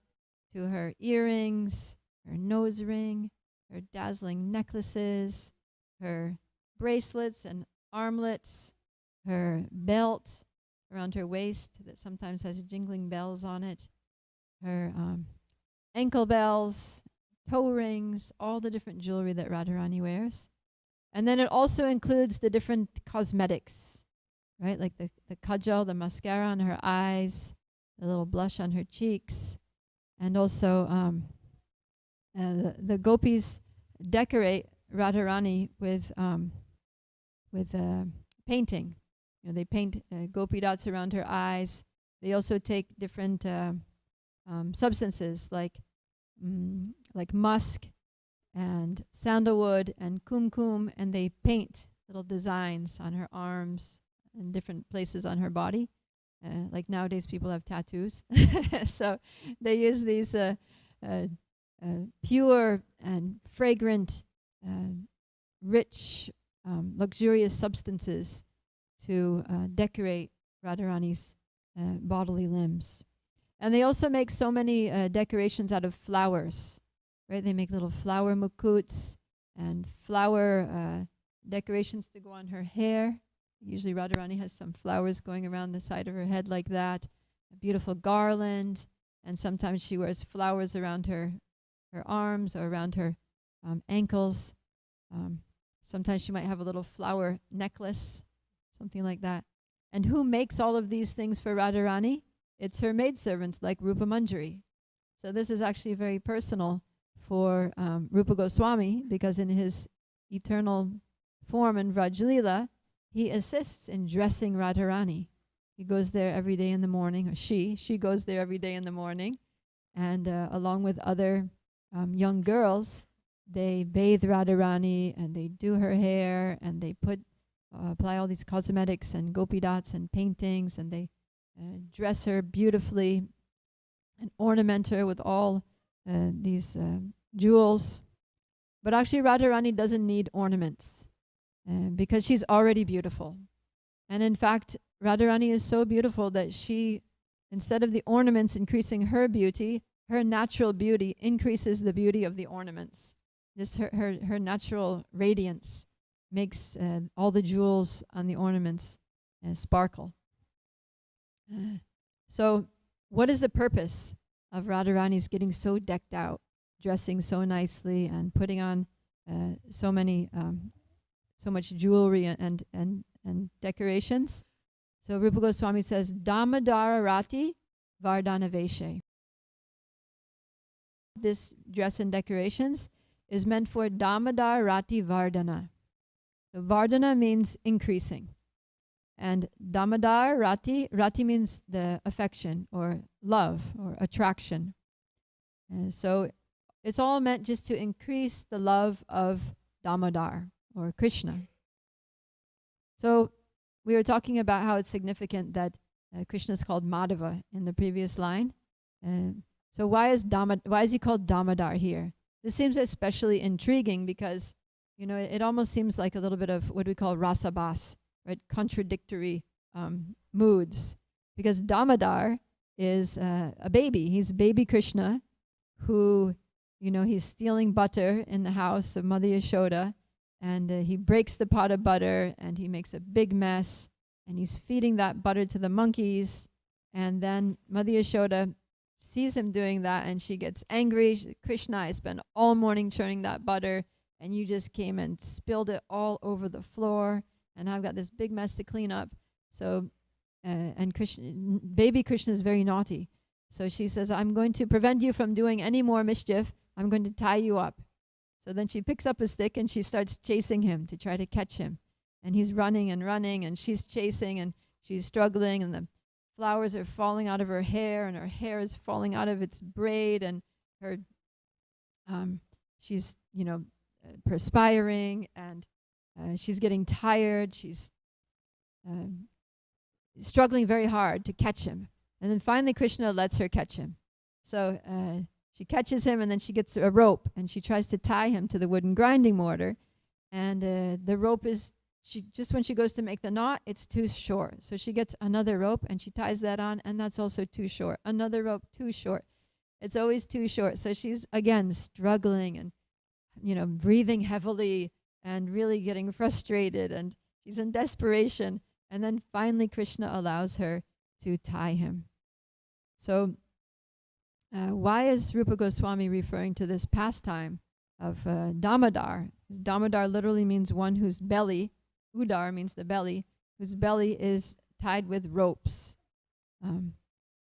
to her earrings, her nose ring, her dazzling necklaces, her bracelets and armlets, her belt around her waist that sometimes has jingling bells on it, her ankle bells, toe rings, all the different jewelry that Radharani wears. And then it also includes the different cosmetics, right? Like the kajal, the mascara on her eyes, the little blush on her cheeks, and also the gopis decorate Radharani with painting. You know, they paint gopi dots around her eyes. They also take different substances like musk and sandalwood and kumkum, and they paint little designs on her arms and different places on her body. Like nowadays people have tattoos. So they use these pure and fragrant, rich, luxurious substances to decorate Radharani's bodily limbs. And they also make so many decorations out of flowers, right? They make little flower mukuts and flower decorations to go on her hair. Usually Radharani has some flowers going around the side of her head like that, a beautiful garland, and sometimes she wears flowers around her arms or around her ankles. Sometimes she might have a little flower necklace, something like that. And who makes all of these things for Radharani? It's her maidservants like Rupa Maneri. So this is actually very personal for Rupa Goswami, because in his eternal form in Vraj Lila, he assists in dressing Radharani. He goes there every day in the morning, or she goes there every day in the morning, and along with other young girls, they bathe Radharani and they do her hair and they apply all these cosmetics and gopi dots and paintings, and they dress her beautifully and ornament her with all these jewels. But actually Radharani doesn't need ornaments because she's already beautiful. And in fact, Radharani is so beautiful that she, instead of the ornaments increasing her beauty, her natural beauty increases the beauty of the ornaments. Just her natural radiance makes all the jewels on the ornaments sparkle. So what is the purpose of Radharani's getting so decked out, dressing so nicely and putting on so much jewelry and decorations? So Rupa Goswami says, Damodara Rati Vardhana Veshe. This dress and decorations is meant for Damodar Rati Vardhana. So Vardhana means increasing. And Damodar Rati means the affection or love or attraction. So it's all meant just to increase the love of Damodar or Krishna. So we were talking about how it's significant that Krishna is called Madhava in the previous line. So why is he called Damodar here? This seems especially intriguing because, it almost seems like a little bit of what we call rasabas, right? Contradictory moods. Because Damodar is a baby. He's baby Krishna who, he's stealing butter in the house of Mother Yashoda, and he breaks the pot of butter and he makes a big mess, and he's feeding that butter to the monkeys. And then Mother Yashoda sees him doing that and she gets angry. She says, Krishna, I spent all morning churning that butter and you just came and spilled it all over the floor, and I've got this big mess to clean up. So, and baby Krishna is very naughty. So she says, I'm going to prevent you from doing any more mischief. I'm going to tie you up. So then she picks up a stick and she starts chasing him to try to catch him. And he's running and running, and she's chasing and she's struggling, and the flowers are falling out of her hair, and her hair is falling out of its braid, and her she's perspiring, and she's getting tired. She's struggling very hard to catch him. And then finally Krishna lets her catch him. So she catches him, and then she gets a rope and she tries to tie him to the wooden grinding mortar, and the rope is, when she goes to make the knot, it's too short. So she gets another rope and she ties that on, and that's also too short. Another rope, too short. It's always too short. So she's again struggling and breathing heavily and really getting frustrated, and she's in desperation. And then finally Krishna allows her to tie him. So why is Rupa Goswami referring to this pastime of Damodar? Damodar literally means one whose belly, Udar means the belly, whose belly is tied with ropes.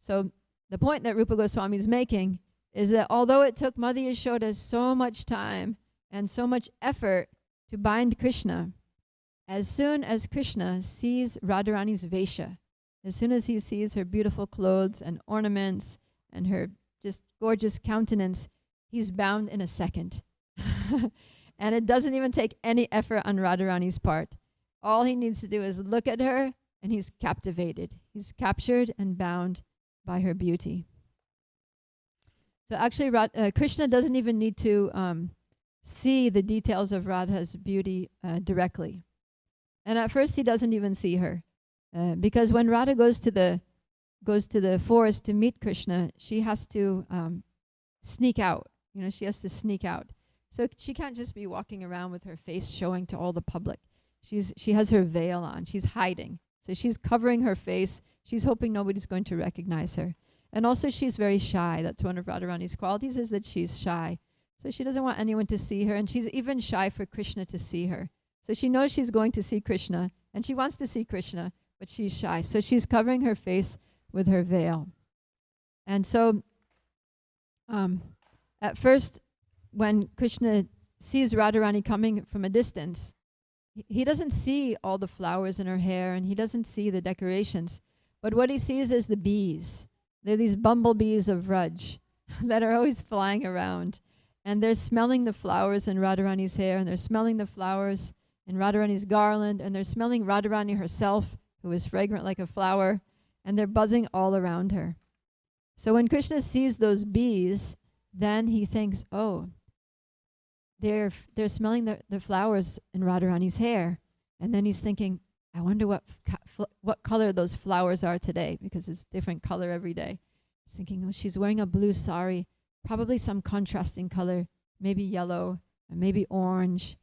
So the point that Rupa Goswami is making is that although it took Mother Yashoda so much time and so much effort to bind Krishna, as soon as Krishna sees Radharani's Vesha, as soon as he sees her beautiful clothes and ornaments and her just gorgeous countenance, he's bound in a second. And it doesn't even take any effort on Radharani's part. All he needs to do is look at her, and he's captivated. He's captured and bound by her beauty. So actually, Krishna doesn't even need to see the details of Radha's beauty directly. And at first, he doesn't even see her. Because when Radha goes to the forest to meet Krishna, she has to sneak out. She has to sneak out. So she can't just be walking around with her face showing to all the public. She has her veil on. She's hiding. So she's covering her face. She's hoping nobody's going to recognize her. And also she's very shy. That's one of Radharani's qualities, is that she's shy. So she doesn't want anyone to see her, and she's even shy for Krishna to see her. So she knows she's going to see Krishna, and she wants to see Krishna, but she's shy. So she's covering her face with her veil. And so at first, when Krishna sees Radharani coming from a distance, he doesn't see all the flowers in her hair, and he doesn't see the decorations. But what he sees is the bees. They're these bumblebees of Vraj that are always flying around. And they're smelling the flowers in Radharani's hair, and they're smelling the flowers in Radharani's garland, and they're smelling Radharani herself, who is fragrant like a flower, and they're buzzing all around her. So when Krishna sees those bees, then he thinks, oh, they're smelling the flowers in Radharani's hair. And then he's thinking, I wonder what color those flowers are today, because it's different color every day. He's thinking, oh, she's wearing a blue sari, probably some contrasting color, maybe yellow, or maybe orange.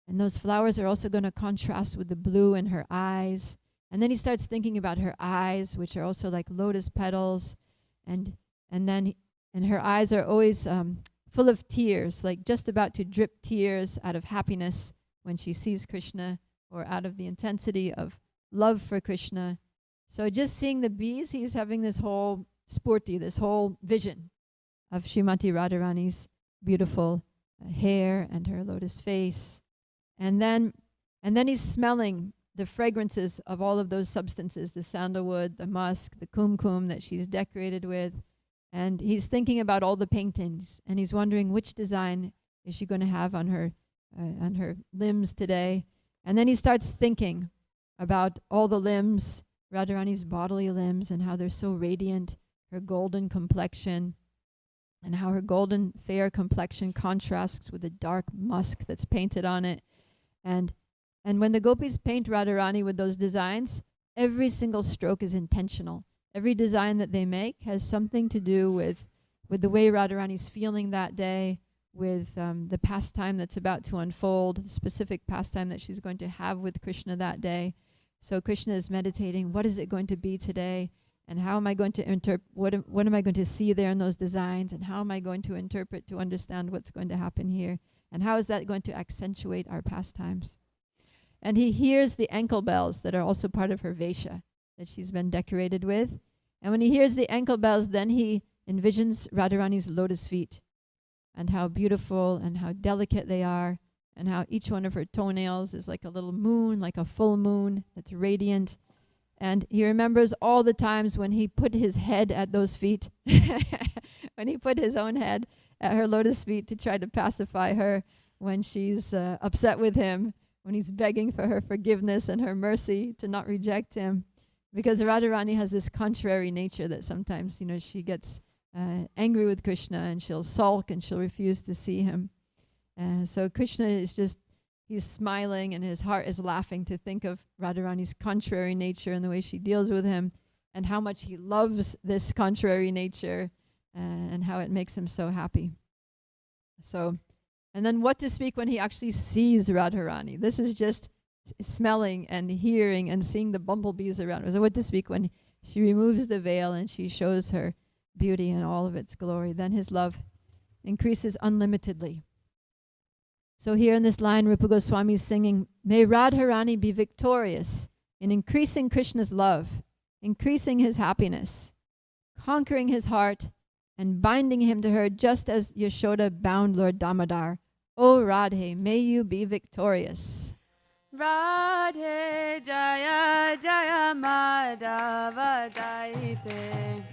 And those flowers are also going to contrast with the blue in her eyes. And then he starts thinking about her eyes, which are also like lotus petals. And her eyes are always full of tears, like just about to drip tears out of happiness when she sees Krishna, or out of the intensity of love for Krishna. So just seeing the bees, he's having this whole spurti, this whole vision of Srimati Radharani's beautiful hair and her lotus face. And then he's smelling the fragrances of all of those substances, the sandalwood, the musk, the kumkum that she's decorated with. And he's thinking about all the paintings, and he's wondering which design is she going to have on her limbs today. And then he starts thinking about all the limbs, Radharani's bodily limbs, and how they're so radiant, her golden complexion, and how her golden fair complexion contrasts with the dark musk that's painted on it. And when the gopis paint Radharani with those designs, every single stroke is intentional. Every design that they make has something to do with the way Radharani's feeling that day, with the pastime that's about to unfold, the specific pastime that she's going to have with Krishna that day. So Krishna is meditating, what is it going to be today? And how am I going to interpret, what am I going to see there in those designs? And how am I going to interpret to understand what's going to happen here? And how is that going to accentuate our pastimes? And he hears the ankle bells that are also part of her Vesha that she's been decorated with. And when he hears the ankle bells, then he envisions Radharani's lotus feet and how beautiful and how delicate they are, and how each one of her toenails is like a little moon, like a full moon that's radiant. And he remembers all the times when he put his head at those feet, when he put his own head at her lotus feet to try to pacify her when she's upset with him, when he's begging for her forgiveness and her mercy to not reject him. Because Radharani has this contrary nature that sometimes, she gets angry with Krishna and she'll sulk and she'll refuse to see him. So Krishna is just, he's smiling and his heart is laughing to think of Radharani's contrary nature and the way she deals with him, and how much he loves this contrary nature, and how it makes him so happy. So, and then what to speak when he actually sees Radharani. This is just smelling and hearing and seeing the bumblebees around her. So what to speak when she removes the veil and she shows her beauty in all of its glory. Then his love increases unlimitedly. So here in this line, Rupa Goswami is singing, may Radharani be victorious in increasing Krishna's love, increasing his happiness, conquering his heart, and binding him to her just as Yashoda bound Lord Damodar. O Radhe, may you be victorious. Radhe Jaya Jaya Madhava Dayite.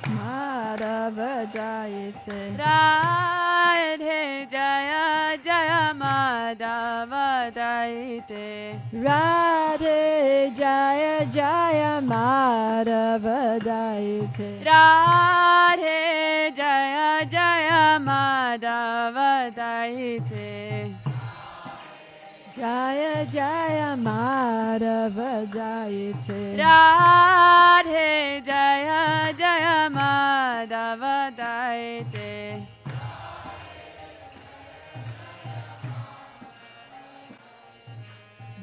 Madhava Dayite. Radhe Jaya Jaya Madhava Dayite. Radhe Jaya Jaya Madhava Dayite. Radhe Jaya Jaya Madhava Dayite. Jaya Jaya Madhava Dayite. Radhe Jaya Jaya Madhava Dayite.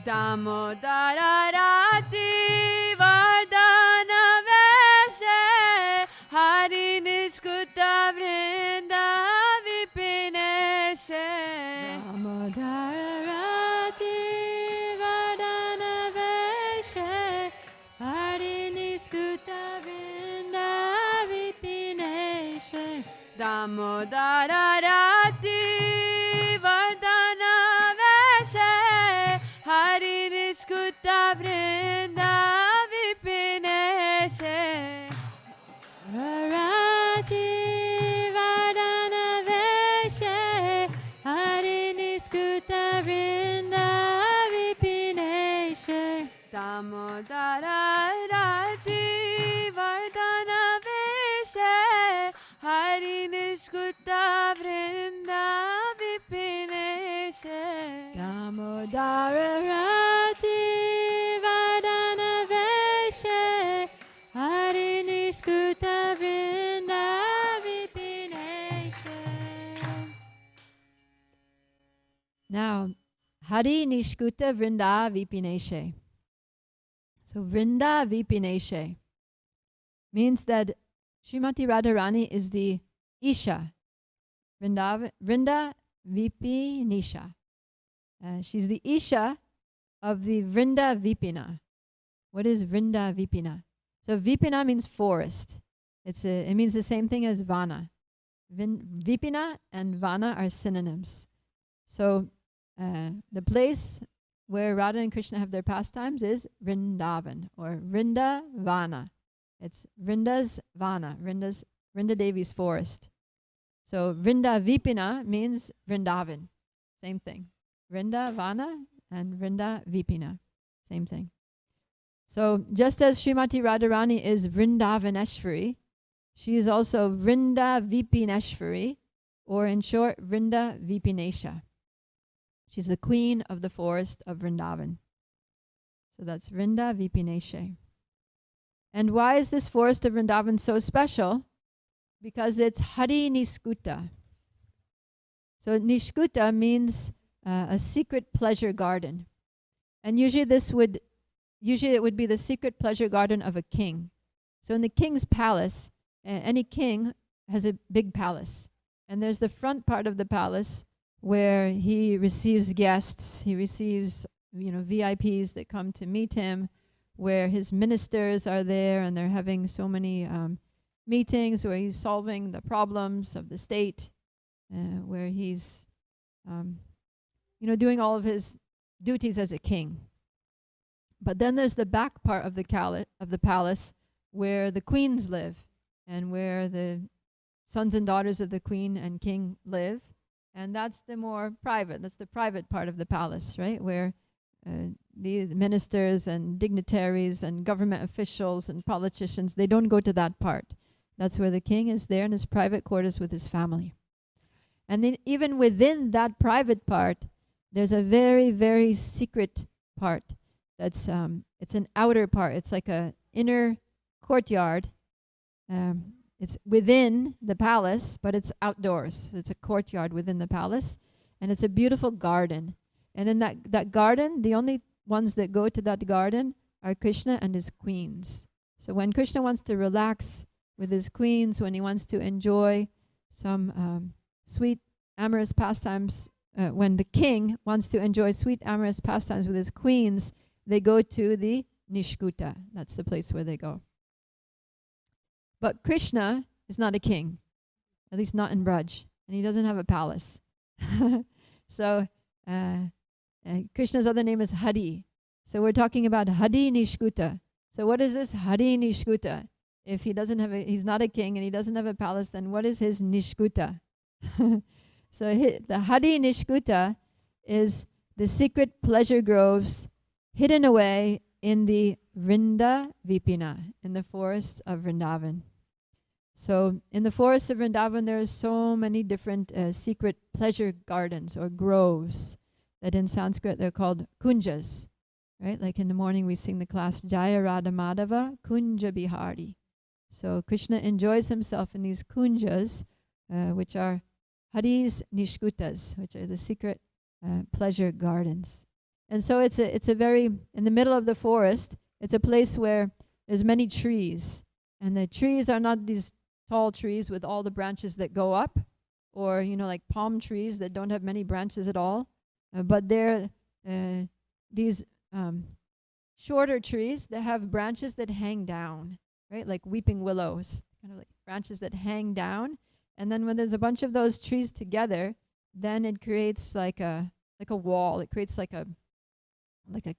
Damodara Rati Vardhana Veshe Hadi Nisha Vrinda Vipineshe. Damodara Rati Vardhana Veshe Hadi Nisha Vrinda Vipineshe. Damodara Rati Vardhana Veshe Hadi Nisha Vrinda Vipineshe. Rati Vardhana Veshe Hadi Nisha Vrinda Vipineshe. Damodara Rati Vardhana Veshe Hadi Nisha Vrinda Vipineshe. Damodara Rati Vardhana Veshe Hadi Nisha Vrinda Vipineshe. Now, Hadi Nishkuta Vrinda Vipineshe. So Vrinda Vipineshe means that Srimati Radharani is the Isha. Vrinda Vipinesha. She's the Isha of the Vrinda Vipina. What is Vrinda Vipina? So Vipina means forest. It means the same thing as Vana. Vipina and Vana are synonyms. So the place where Radha and Krishna have their pastimes is Vrindavan or Vrinda Vana. It's Vrinda's Vana, Vrinda Devi's forest. So Vrinda Vipina means Vrindavan. Same thing. Vrinda Vana and Vrinda Vipina. Same thing. So just as Srimati Radharani is Vrindavaneshwari, she is also Vrinda Vipineshwari, or in short, Vrinda Vipinesha. She's the queen of the forest of Vrindavan. So that's Vrinda Vipinesha. And why is this forest of Vrindavan so special? Because it's Hadi Niskuta. So Nishkuta means a secret pleasure garden. And usually it would be the secret pleasure garden of a king. So in the king's palace, any king has a big palace. And there's the front part of the palace where he receives guests, he receives, VIPs that come to meet him, where his ministers are there and they're having so many meetings where he's solving the problems of the state, where he's, doing all of his duties as a king. But then there's the back part of the palace where the queens live and where the sons and daughters of the queen and king live. And that's the more private, that's the private part of the palace, right? Where the ministers and dignitaries and government officials and politicians, they don't go to that part. That's where the king is there in his private quarters with his family. And then even within that private part, there's a very, very secret part. That's it's an outer part. It's like a inner courtyard. It's within the palace, but it's outdoors. So it's a courtyard within the palace, and it's a beautiful garden. And in that garden, the only ones that go to that garden are Krishna and his queens. So when Krishna wants to relax with his queens, when he wants to enjoy some sweet amorous pastimes, when the king wants to enjoy sweet amorous pastimes with his queens, they go to the Nishkuta. That's the place where they go. But Krishna is not a king, at least not in Braj, and he doesn't have a palace. So Krishna's other name is Hadi. So we're talking about Hadi Nishkuta. So what is this Hadi Nishkuta? If he doesn't have he's not a king and he doesn't have a palace, then what is his Nishkuta? So the Hadi Nishkuta is the secret pleasure groves hidden away in the Vrinda Vipina, in the forests of Vrindavan. So in the forests of Vrindavan, there are so many different secret pleasure gardens or groves that in Sanskrit they're called kunjas, right? Like in the morning we sing the class Jaya Radha Madhava Kunja Bihari. So Krishna enjoys himself in these kunjas, which are Hari's Nishkutas, which are the secret pleasure gardens. And so it's a very, in the middle of the forest, it's a place where there's many trees. And the trees are not these tall trees with all the branches that go up, or, like palm trees that don't have many branches at all. But they're these shorter trees that have branches that hang down, right? Like weeping willows, kind of like branches that hang down. And then when there's a bunch of those trees together, then it creates like a wall. It creates like a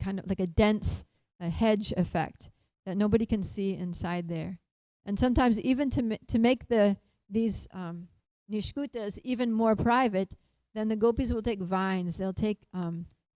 kind of like a dense hedge effect that nobody can see inside there. And sometimes even to make these nishkutas even more private, then the gopis will take vines. They'll take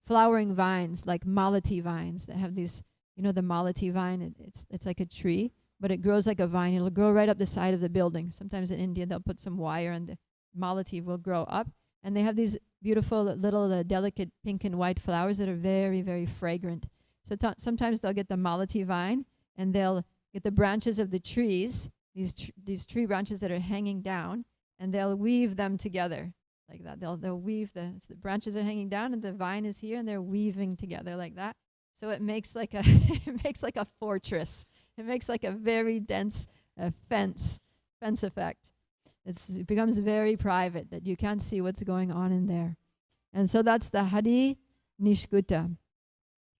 flowering vines like malati vines that have these, the malati vine. It's like a tree, but it grows like a vine. It'll grow right up the side of the building. Sometimes in India they'll put some wire and the malati will grow up. And they have these beautiful little delicate pink and white flowers that are very, very fragrant. So sometimes they'll get the malati vine and they'll get the branches of the trees, these tree branches that are hanging down, and they'll weave them together like that. They'll weave the branches are hanging down and the vine is here and they're weaving together like that. So it makes like a fortress. It makes like a very dense fence effect. It becomes very private that you can't see what's going on in there. And so that's the Hadi Nishkuta.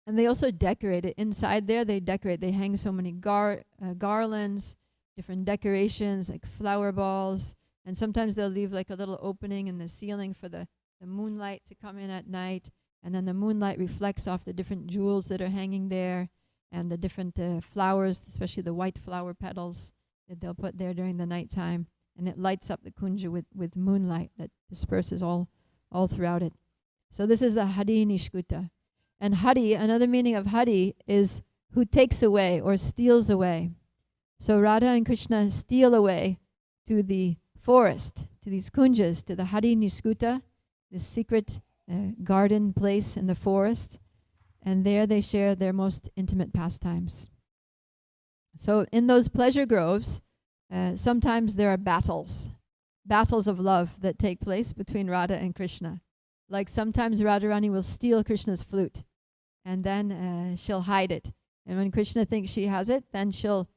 And they also decorate it. Inside there, they decorate. They hang so many garlands, different decorations, like flower balls. And sometimes they'll leave like a little opening in the ceiling for the moonlight to come in at night. And then the moonlight reflects off the different jewels that are hanging there and the different flowers, especially the white flower petals that they'll put there during the nighttime. And it lights up the kunja with moonlight that disperses all throughout it. So this is the Hadi Nishkuta. And Hadi, another meaning of Hadi is who takes away or steals away. So Radha and Krishna steal away to the forest, to these kunjas, to the Hadi Niskuta, this secret garden place in the forest, and there they share their most intimate pastimes. So in those pleasure groves, sometimes there are battles of love that take place between Radha and Krishna. Like sometimes Radharani will steal Krishna's flute, and then she'll hide it. And when Krishna thinks she has it, then she'll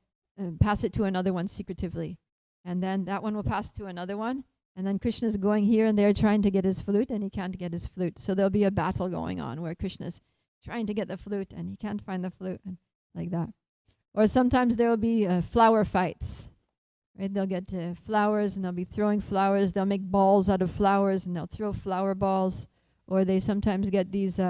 pass it to another one secretively. And then that one will pass to another one. And then Krishna's going here and there trying to get his flute, and he can't get his flute. So there'll be a battle going on where Krishna's trying to get the flute, and he can't find the flute, and like that. Or sometimes there will be flower fights. Right? They'll get flowers, and they'll be throwing flowers. They'll make balls out of flowers, and they'll throw flower balls. Or they sometimes get these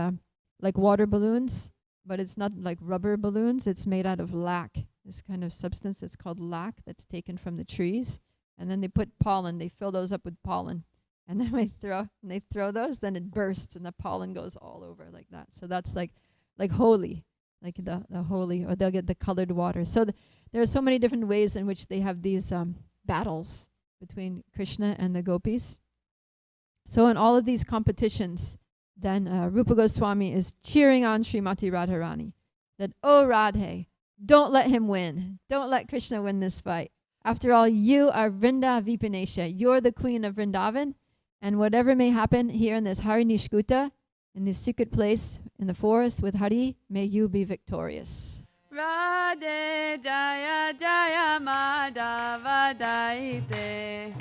like water balloons, but it's not like rubber balloons. It's made out of lac, this kind of substance that's called lac that's taken from the trees. And then they put pollen. They fill those up with pollen. And then when they throw those, then it bursts, and the pollen goes all over like that. So that's like holy, like the holy, or they'll get the colored water. So there are so many different ways in which they have these battles between Krishna and the gopis. So in all of these competitions, then Rupa Goswami is cheering on Srimati Radharani that, oh Radhe, don't let him win. Don't let Krishna win this fight. After all, you are Vrinda Vipinesha. You're the queen of Vrindavan. And whatever may happen here in this Hari Nishkuta, in this secret place in the forest with Hari, may you be victorious. Radhe Jaya Jaya Madhava Dayite.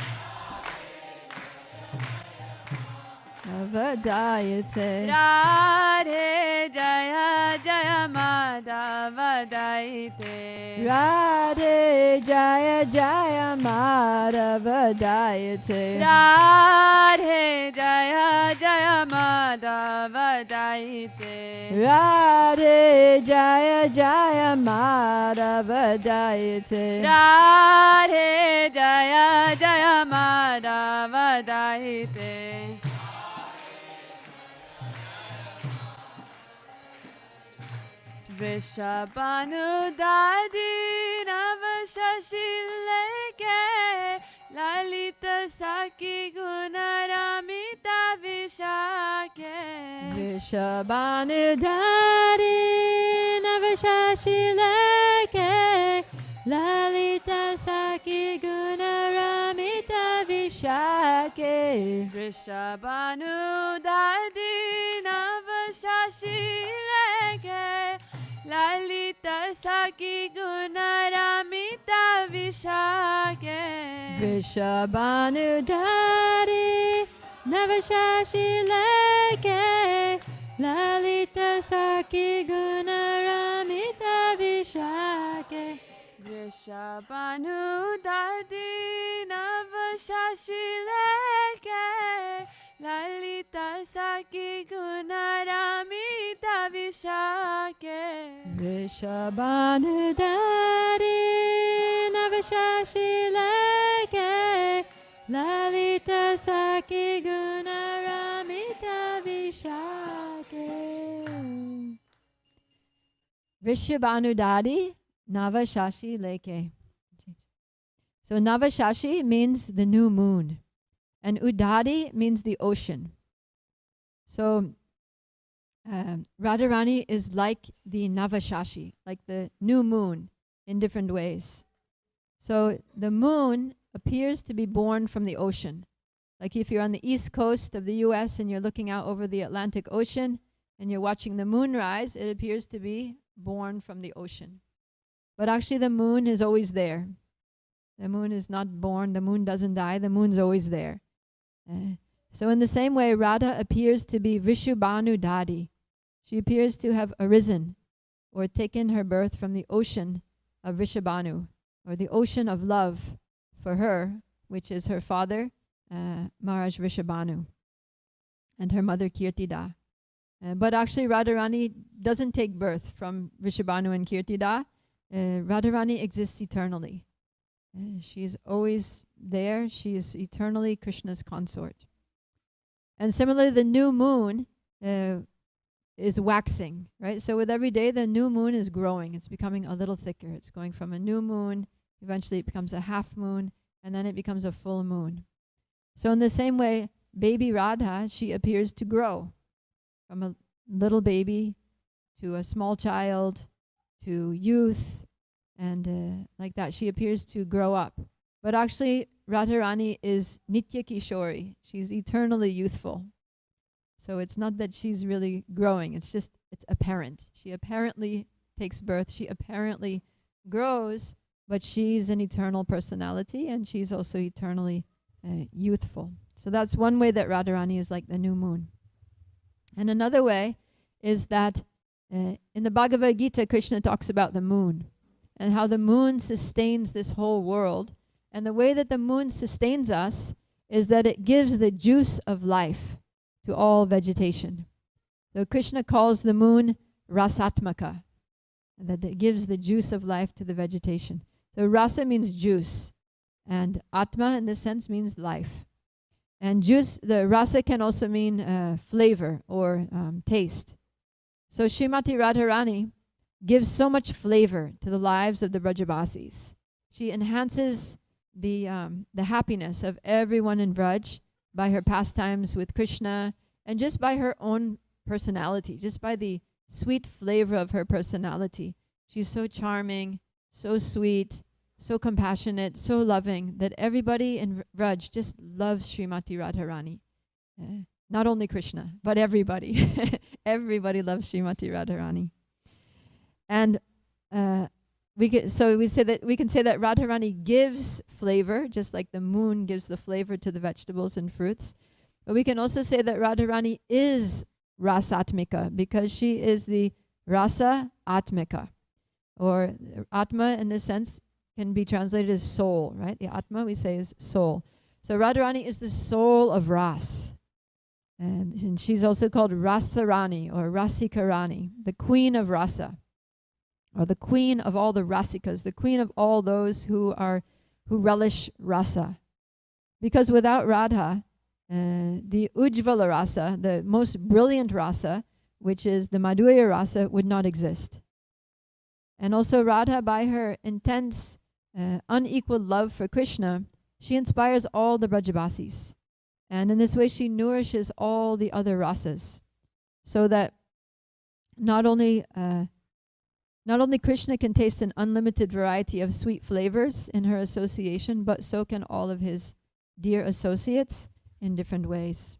Dayite. Radhe Jaya Jaya Madhava Dayite. Radhe Jaya Jaya Madhava Dayite. Radhe Jaya Jaya Madhava Dayite. Radhe Jaya Jaya Madhava Dayite. Radhe Jaya Jaya Madhava Dayite. Vrishabhanu Dadi Navashashi Leke Lalita Saki Gunaramita Vishake. Vrishabhanu Dadi Navashashi Leke Lalita Saki Gunaramita Vishake. Vrishabhanu Dadi Navashashi Leke Lalita Saki Gunaramita Vishake. Vrishabhanu Dadi Navashashi Leke Lalita Saki Gunaramita Vishake. Vrishabhanu Dadi Navashashi Leke Lalita Saki Gunaramita Vishake. Vrishabhanu Dadi Navashashi Leke Lalita Saki Gunaramita Vishake. Vrishabhanu Dadi Navashashi Leke. So Navashashi means the new moon, and Udadi means the ocean. So Radharani is like the Navashashi, like the new moon in different ways. So the moon appears to be born from the ocean. Like if you're on the east coast of the US and you're looking out over the Atlantic Ocean and you're watching the moon rise, it appears to be born from the ocean. But actually the moon is always there. The moon is not born, the moon doesn't die, the moon's always there. So in the same way, Radha appears to be Vrishabhanu Dadi. She appears to have arisen or taken her birth from the ocean of Vrishabhanu, or the ocean of love for her, which is her father, Maharaj Vrishabhanu, and her mother Kirtida. But actually Radharani doesn't take birth from Vrishabhanu and Kirtida. Radharani exists eternally. She's always there. She is eternally Krishna's consort. And similarly, the new moon is waxing, right? So with every day, the new moon is growing. It's becoming a little thicker. It's going from a new moon, eventually it becomes a half moon, and then it becomes a full moon. So in the same way, baby Radha, she appears to grow from a little baby to a small child to youth, and like that. She appears to grow up. But actually, Radharani is Nitya Kishori. She's eternally youthful. So it's not that she's really growing. It's apparent. She apparently takes birth. She apparently grows, but she's an eternal personality, and she's also eternally youthful. So that's one way that Radharani is like the new moon. And another way is that in the Bhagavad Gita, Krishna talks about the moon and how the moon sustains this whole world. And the way that the moon sustains us is that it gives the juice of life to all vegetation. So Krishna calls the moon Rasatmaka, and that it gives the juice of life to the vegetation. So rasa means juice, and atma in this sense means life. And juice, the rasa can also mean flavor or taste. So Srimati Radharani gives so much flavor to the lives of the Brajabasis. She enhances the happiness of everyone in Braj by her pastimes with Krishna, and just by her own personality, just by the sweet flavor of her personality. She's so charming, so sweet, so compassionate, so loving, that everybody in Braj just loves Srimati Radharani. Not only Krishna, but everybody. Everybody loves Srimati Radharani. And we can say that Radharani gives flavor, just like the moon gives the flavor to the vegetables and fruits. But we can also say that Radharani is Rasatmika, because she is the Rasa Atmika, or Atma in this sense can be translated as soul, right? The Atma we say is soul. So Radharani is the soul of Ras. And she's also called Rasarani or Rasikarani, the queen of Rasa, or the queen of all the Rasikas, the queen of all those who relish Rasa. Because without Radha, the Ujvala Rasa, the most brilliant Rasa, which is the Madhurya Rasa, would not exist. And also Radha, by her intense, unequaled love for Krishna, she inspires all the Brajabasis. And in this way, she nourishes all the other rasas, so that not only Krishna can taste an unlimited variety of sweet flavors in her association, but so can all of his dear associates in different ways.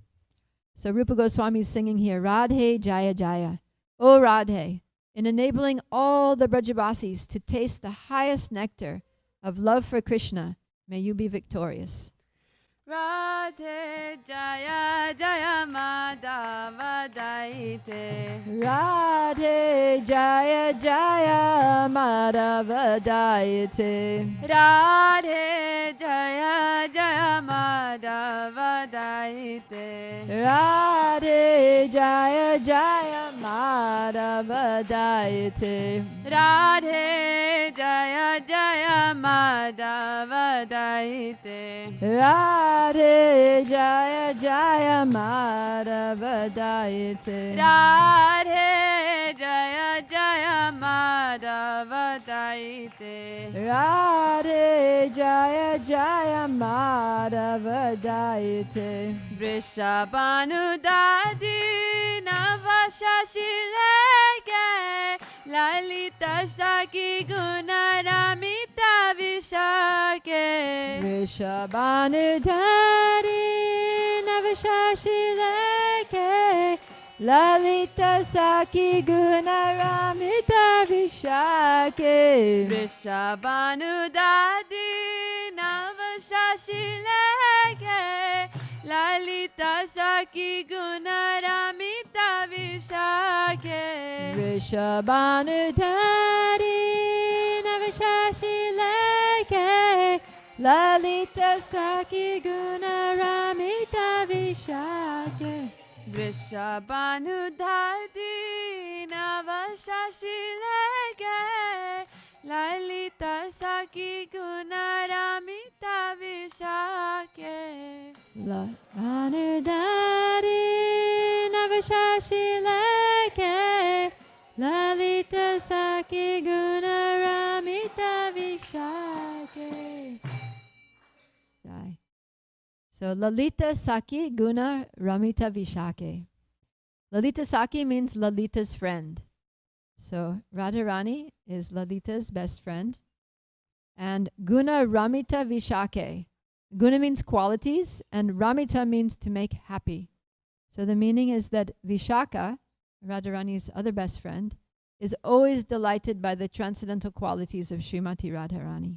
So Rupa Goswami is singing here, Radhe Jaya Jaya. O Radhe, in enabling all the Brajabasis to taste the highest nectar of love for Krishna, may you be victorious. Radhe Jaya Jaya Madhava Dayite. Radhe Jaya Jaya Madhava Dayite. Radhe Jaya Jaya Madhava Dayite. Radhe Jaya Jaya Madhava Dayite. Radhe Jaya Jaya Madhava Dayite. Radhe Jaya Jaya Madhava Dayite. Radhe Jaya Jaya Madhava Dayite. Radhe Jaya Jaya Madhava Dayite. Vrishabhanu Dadi Navashashileke Lalita Saki Gunaramita Vishake. Vrishabhanu Dadi Navashashileke Lalita Saki Gunaramita Vishake. Vrishabhanu Dadi Navashashileke Lalita Saki Gunaramita Vishake. Vrishabhanu Dadi Navashashileke Lalita Saki Gunaramita Vishake. Vrishabhanu Dadi Navashashileke Lalita Saki Gunaramita Vishake. Vrishabhanu Dadi Navashashileke Vishake. Jai. So Lalita Saki Guna Ramita Vishake. Lalita Saki means Lalita's friend. So Radharani is Lalita's best friend. And Guna Ramita Vishake. Guna means qualities, and Ramita means to make happy. So the meaning is that Vishaka, Radharani's other best friend, is always delighted by the transcendental qualities of Srimati Radharani.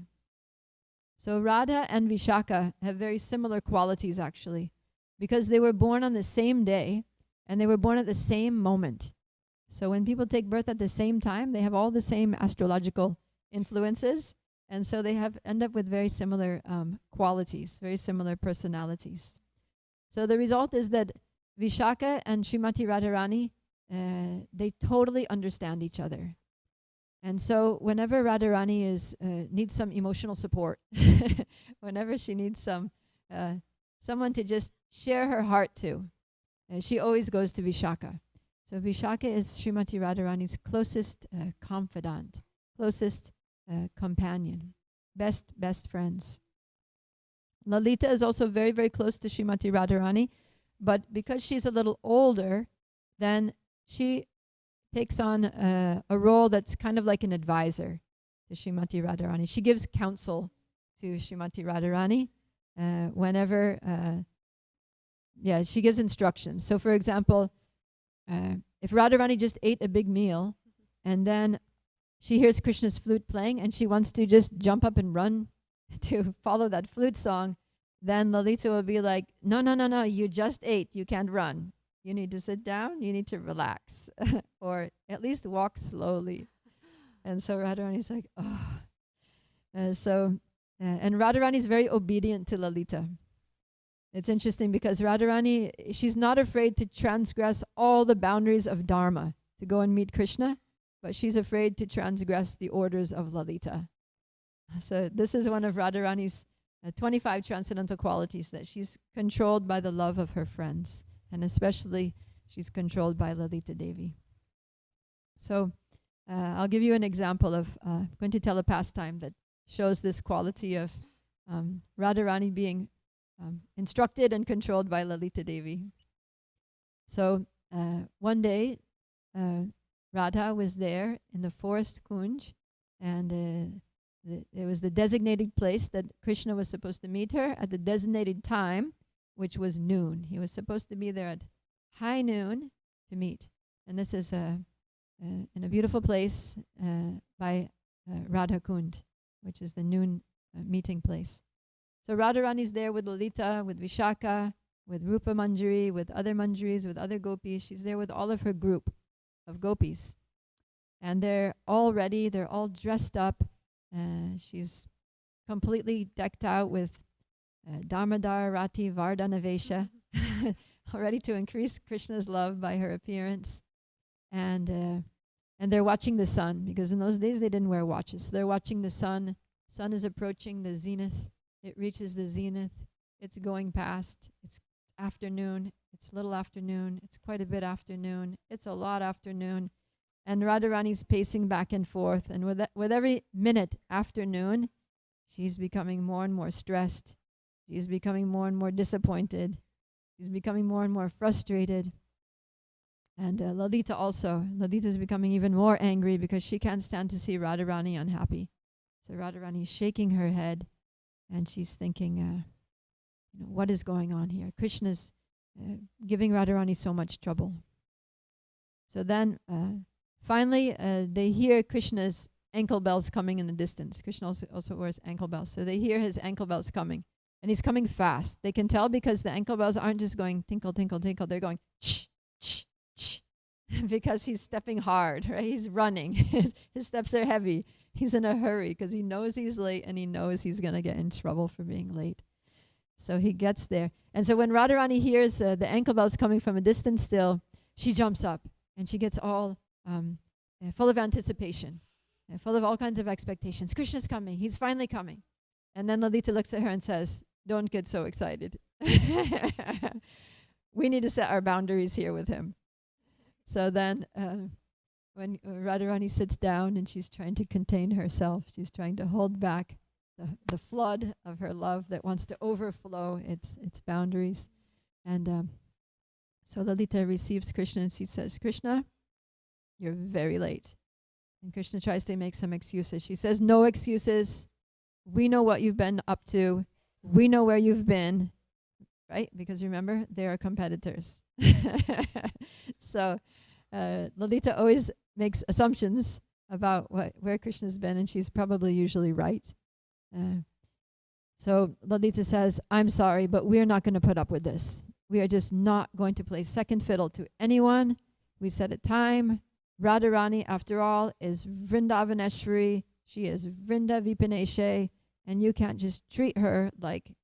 So Radha and Vishaka have very similar qualities actually, because they were born on the same day and they were born at the same moment. So when people take birth at the same time, they have all the same astrological influences, and so they end up with very similar qualities, very similar personalities. So the result is that Vishaka and Srimati Radharani, they totally understand each other. And so whenever Radharani needs some emotional support, whenever she needs someone to just share her heart to, she always goes to Vishaka. So Vishaka is Srimati Radharani's closest confidant, closest companion, best friends. Lalita is also very, very close to Srimati Radharani, but because she's a little older, then she takes on a role that's kind of like an advisor to Srimati Radharani. She gives counsel to Srimati Radharani whenever, she gives instructions. So for example, if Radharani just ate a big meal and then she hears Krishna's flute playing and she wants to just jump up and run to follow that flute song, then Lalita will be like, no, you just ate, you can't run. You need to sit down, you need to relax, or at least walk slowly. And so Radharani's like, oh. And Radharani is very obedient to Lalita. It's interesting because Radharani, she's not afraid to transgress all the boundaries of Dharma to go and meet Krishna, but she's afraid to transgress the orders of Lalita. So this is one of Radharani's 25 transcendental qualities, that she's controlled by the love of her friends, and especially she's controlled by Lalita Devi. So I'll give you an example of, I'm going to tell a pastime that shows this quality of Radharani being instructed and controlled by Lalita Devi. So one day, Radha was there in the forest Kunj, and it was the designated place that Krishna was supposed to meet her at the designated time, which was noon. He was supposed to be there at high noon to meet. And this is in a beautiful place by Radha Kund, which is the noon meeting place. So Radharani's there with Lalita, with Vishaka, with Rupa Maneri, with other Manjaris, with other gopis. She's there with all of her group of gopis. And they're all ready, they're all dressed up. She's completely decked out with Damodar Rati Vardhanavesha, ready to increase Krishna's love by her appearance. And they're watching the sun, because in those days they didn't wear watches. So they're watching the sun. Sun is approaching the zenith. It reaches the zenith. It's going past. It's afternoon. It's little afternoon. It's quite a bit afternoon. It's a lot afternoon. And Radharani's pacing back and forth. And with every minute afternoon, she's becoming more and more stressed. She's becoming more and more disappointed. She's becoming more and more frustrated. And Lalita also. Lalita's becoming even more angry because she can't stand to see Radharani unhappy. So Radharani's shaking her head, and she's thinking, what is going on here? Krishna's giving Radharani so much trouble. So then, finally, they hear Krishna's ankle bells coming in the distance. Krishna also wears ankle bells. So they hear his ankle bells coming. And he's coming fast. They can tell because the ankle bells aren't just going tinkle, tinkle, tinkle. They're going ch, ch, ch. Because he's stepping hard, right? He's running. His steps are heavy. He's in a hurry because he knows he's late and he knows he's going to get in trouble for being late. So he gets there. And so when Radharani hears the ankle bells coming from a distance still, she jumps up and she gets all full of anticipation, full of all kinds of expectations. Krishna's coming. He's finally coming. And then Lalita looks at her and says, don't get so excited. We need to set our boundaries here with him. So then when Radharani sits down and she's trying to contain herself. She's trying to hold back the flood of her love that wants to overflow its boundaries. And so Lalita receives Krishna and she says, Krishna, you're very late. And Krishna tries to make some excuses. She says, no excuses. We know what you've been up to. We know where you've been, right? Because remember, they are competitors. So Lalita always makes assumptions about where Krishna's been, and she's probably usually right. So Lalita says, I'm sorry, but we're not going to put up with this. We are just not going to play second fiddle to anyone. We set a time. Radharani, after all, is Vrindavaneshwari. She is Vrinda Vipineshe, and you can't just treat her like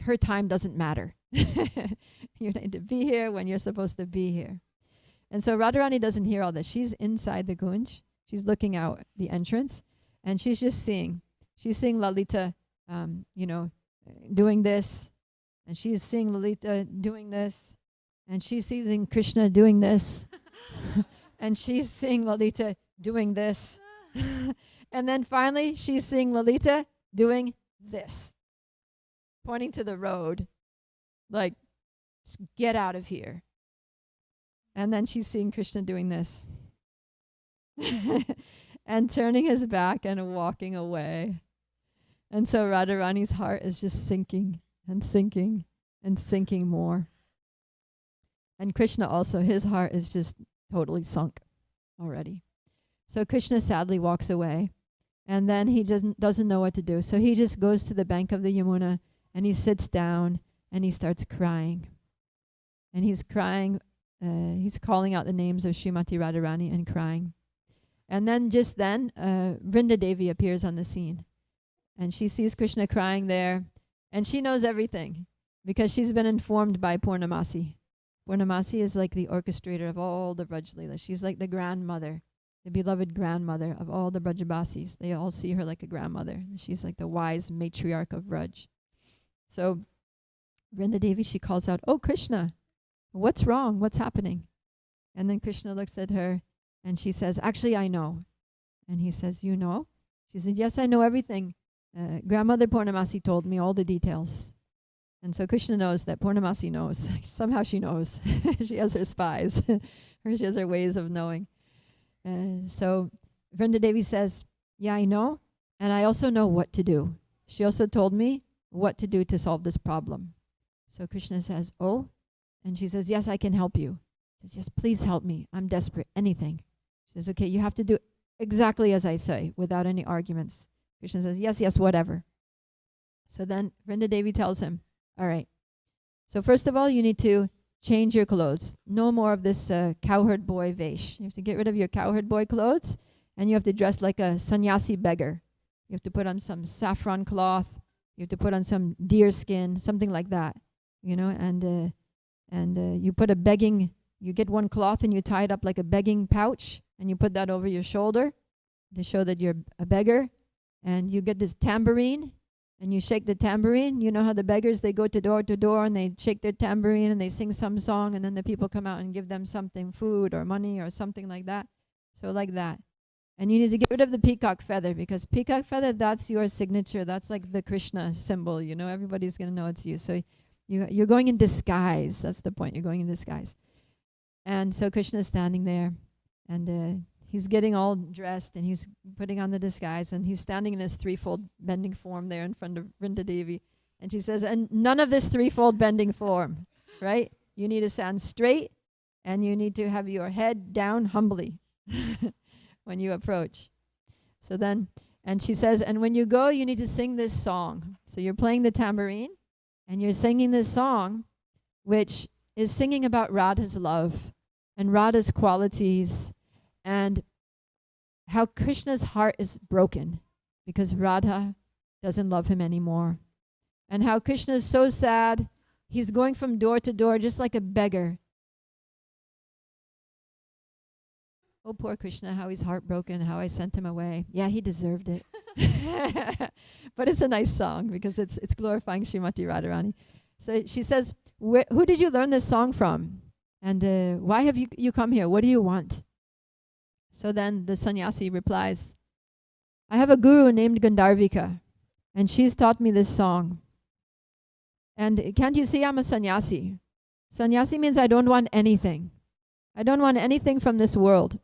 her time doesn't matter. You need to be here when you're supposed to be here. And so Radharani doesn't hear all this. She's inside the Kunj. She's looking out the entrance, and she's just seeing. She's seeing Lalita, doing this, and she's seeing Lalita doing this, and she's seeing Krishna doing this, and she's seeing Lalita doing this, and then finally she's seeing Lalita doing this, pointing to the road, like, get out of here. And then she's seeing Krishna doing this and turning his back and walking away. And so Radharani's heart is just sinking and sinking and sinking more. And Krishna also, his heart is just totally sunk already. So Krishna sadly walks away, and then he doesn't know what to do. So he just goes to the bank of the Yamuna, and he sits down and he starts crying. And he's crying, he's calling out the names of Srimati Radharani and crying. And then just then, Vrinda Devi appears on the scene. And she sees Krishna crying there, and she knows everything because she's been informed by Purnamasi. Purnamasi is like the orchestrator of all the Braj Leela. She's like the grandmother, the beloved grandmother of all the Brajabasis. They all see her like a grandmother. She's like the wise matriarch of Braj. So Vrinda Devi, she calls out, "Oh, Krishna, what's wrong? What's happening?" And then Krishna looks at her and she says, "Actually, I know." And he says, "You know?" She said, "Yes, I know everything. Grandmother Purnamasi told me all the details." And so Krishna knows that Purnamasi knows. Somehow she knows. She has her spies. She has her ways of knowing. So Vrinda Devi says, "Yeah, I know. And I also know what to do. She also told me what to do to solve this problem." So Krishna says, "Oh?" And she says, "Yes, I can help you." She says, "Yes, please help me. I'm desperate. Anything." She says, "Okay, you have to do exactly as I say without any arguments." Krishna says, "Yes, yes, whatever." So then Vrinda Devi tells him, "All right. So first of all, you need to change your clothes. No more of this cowherd boy vesh. You have to get rid of your cowherd boy clothes, and you have to dress like a sannyasi beggar. You have to put on some saffron cloth. You have to put on some deer skin, something like that, and you put a begging. You get one cloth and you tie it up like a begging pouch, and you put that over your shoulder to show that you're a beggar. And you get this tambourine, and you shake the tambourine. You know how the beggars, they go to door and they shake their tambourine and they sing some song, and then the people come out and give them something, food or money or something like that. So like that. And you need to get rid of the peacock feather, because peacock feather, that's your signature. That's like the Krishna symbol. Everybody's going to know it's you. So you're going in disguise. That's the point. You're going in disguise. And so Krishna's standing there, and he's getting all dressed, and he's putting on the disguise, and he's standing in his threefold bending form there in front of Vrinda Devi. And she says, "And none of this threefold bending form, right? You need to stand straight, and you need to have your head down humbly when you approach." So then, and she says, "And when you go, you need to sing this song." So you're playing the tambourine, and you're singing this song, which is singing about Radha's love and Radha's qualities, and how Krishna's heart is broken because Radha doesn't love him anymore. And how Krishna is so sad, he's going from door to door just like a beggar. Oh, poor Krishna, how he's heartbroken, how I sent him away. Yeah, he deserved it. But it's a nice song because it's glorifying Srimati Radharani. So she says, "Who did you learn this song from? And why have you come here? What do you want?" So then the sannyasi replies, I have a guru named Gandharvika, and she's taught me this song. And can't you see I'm a sannyasi? Sannyasi means I don't want anything. I don't want anything from this world.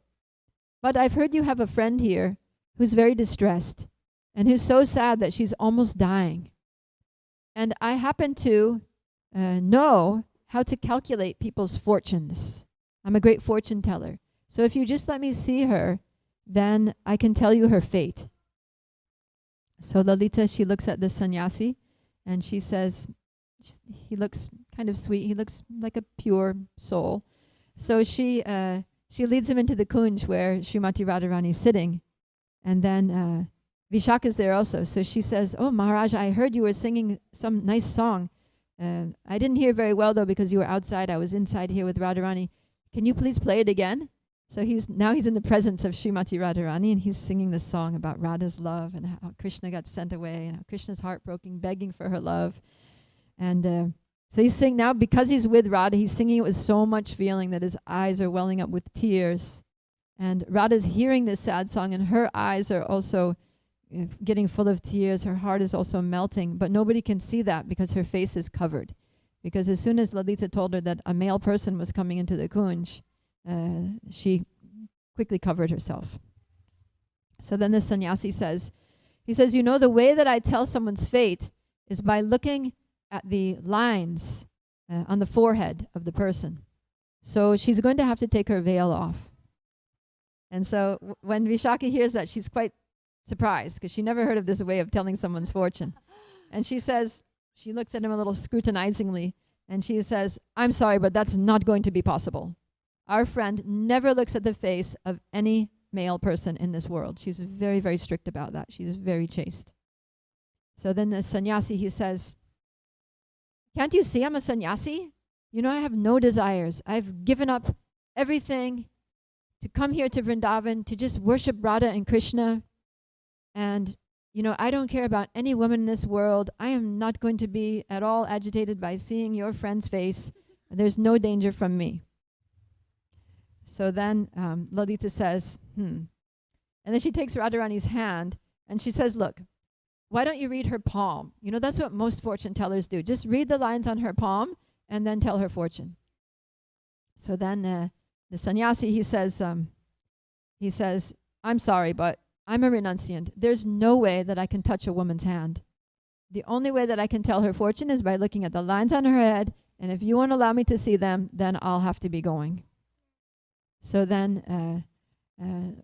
But I've heard you have a friend here who's very distressed and who's so sad that she's almost dying. And I happen to know how to calculate people's fortunes. I'm a great fortune teller. So if you just let me see her, then I can tell you her fate. So Lalita, she looks at the sannyasi and she says, he looks kind of sweet. He looks like a pure soul. So she leads him into the kunj where Srimati Radharani is sitting. And then Vishaka is there also. So she says, oh, Maharaj, I heard you were singing some nice song. I didn't hear very well, though, because you were outside. I was inside here with Radharani. Can you please play it again? So he's in the presence of Srimati Radharani, and he's singing this song about Radha's love and how Krishna got sent away and how Krishna's heartbroken, begging for her love. And so he's singing now, because he's with Radha, he's singing it with so much feeling that his eyes are welling up with tears. And Radha's hearing this sad song, and her eyes are also getting full of tears. Her heart is also melting, but nobody can see that because her face is covered. Because as soon as Lalita told her that a male person was coming into the kunj, she quickly covered herself. So then the sannyasi says, you know, the way that I tell someone's fate is by looking at the lines on the forehead of the person. So she's going to have to take her veil off. And so when Vishaka hears that, she's quite surprised because she never heard of this way of telling someone's fortune. And she says, she looks at him a little scrutinizingly, and she says, I'm sorry, but that's not going to be possible. Our friend never looks at the face of any male person in this world. She's very, very strict about that. She's very chaste. So then the sannyasi, he says, can't you see I'm a sannyasi? You know, I have no desires. I've given up everything to come here to Vrindavan to just worship Radha and Krishna. And, you know, I don't care about any woman in this world. I am not going to be at all agitated by seeing your friend's face. There's no danger from me. So then Lalita says, And then she takes Radharani's hand and she says, look, why don't you read her palm? You know, that's what most fortune tellers do. Just read the lines on her palm and then tell her fortune. So then the sannyasi, he says, I'm sorry, but I'm a renunciant. There's no way that I can touch a woman's hand. The only way that I can tell her fortune is by looking at the lines on her head, and if you won't allow me to see them, then I'll have to be going. So then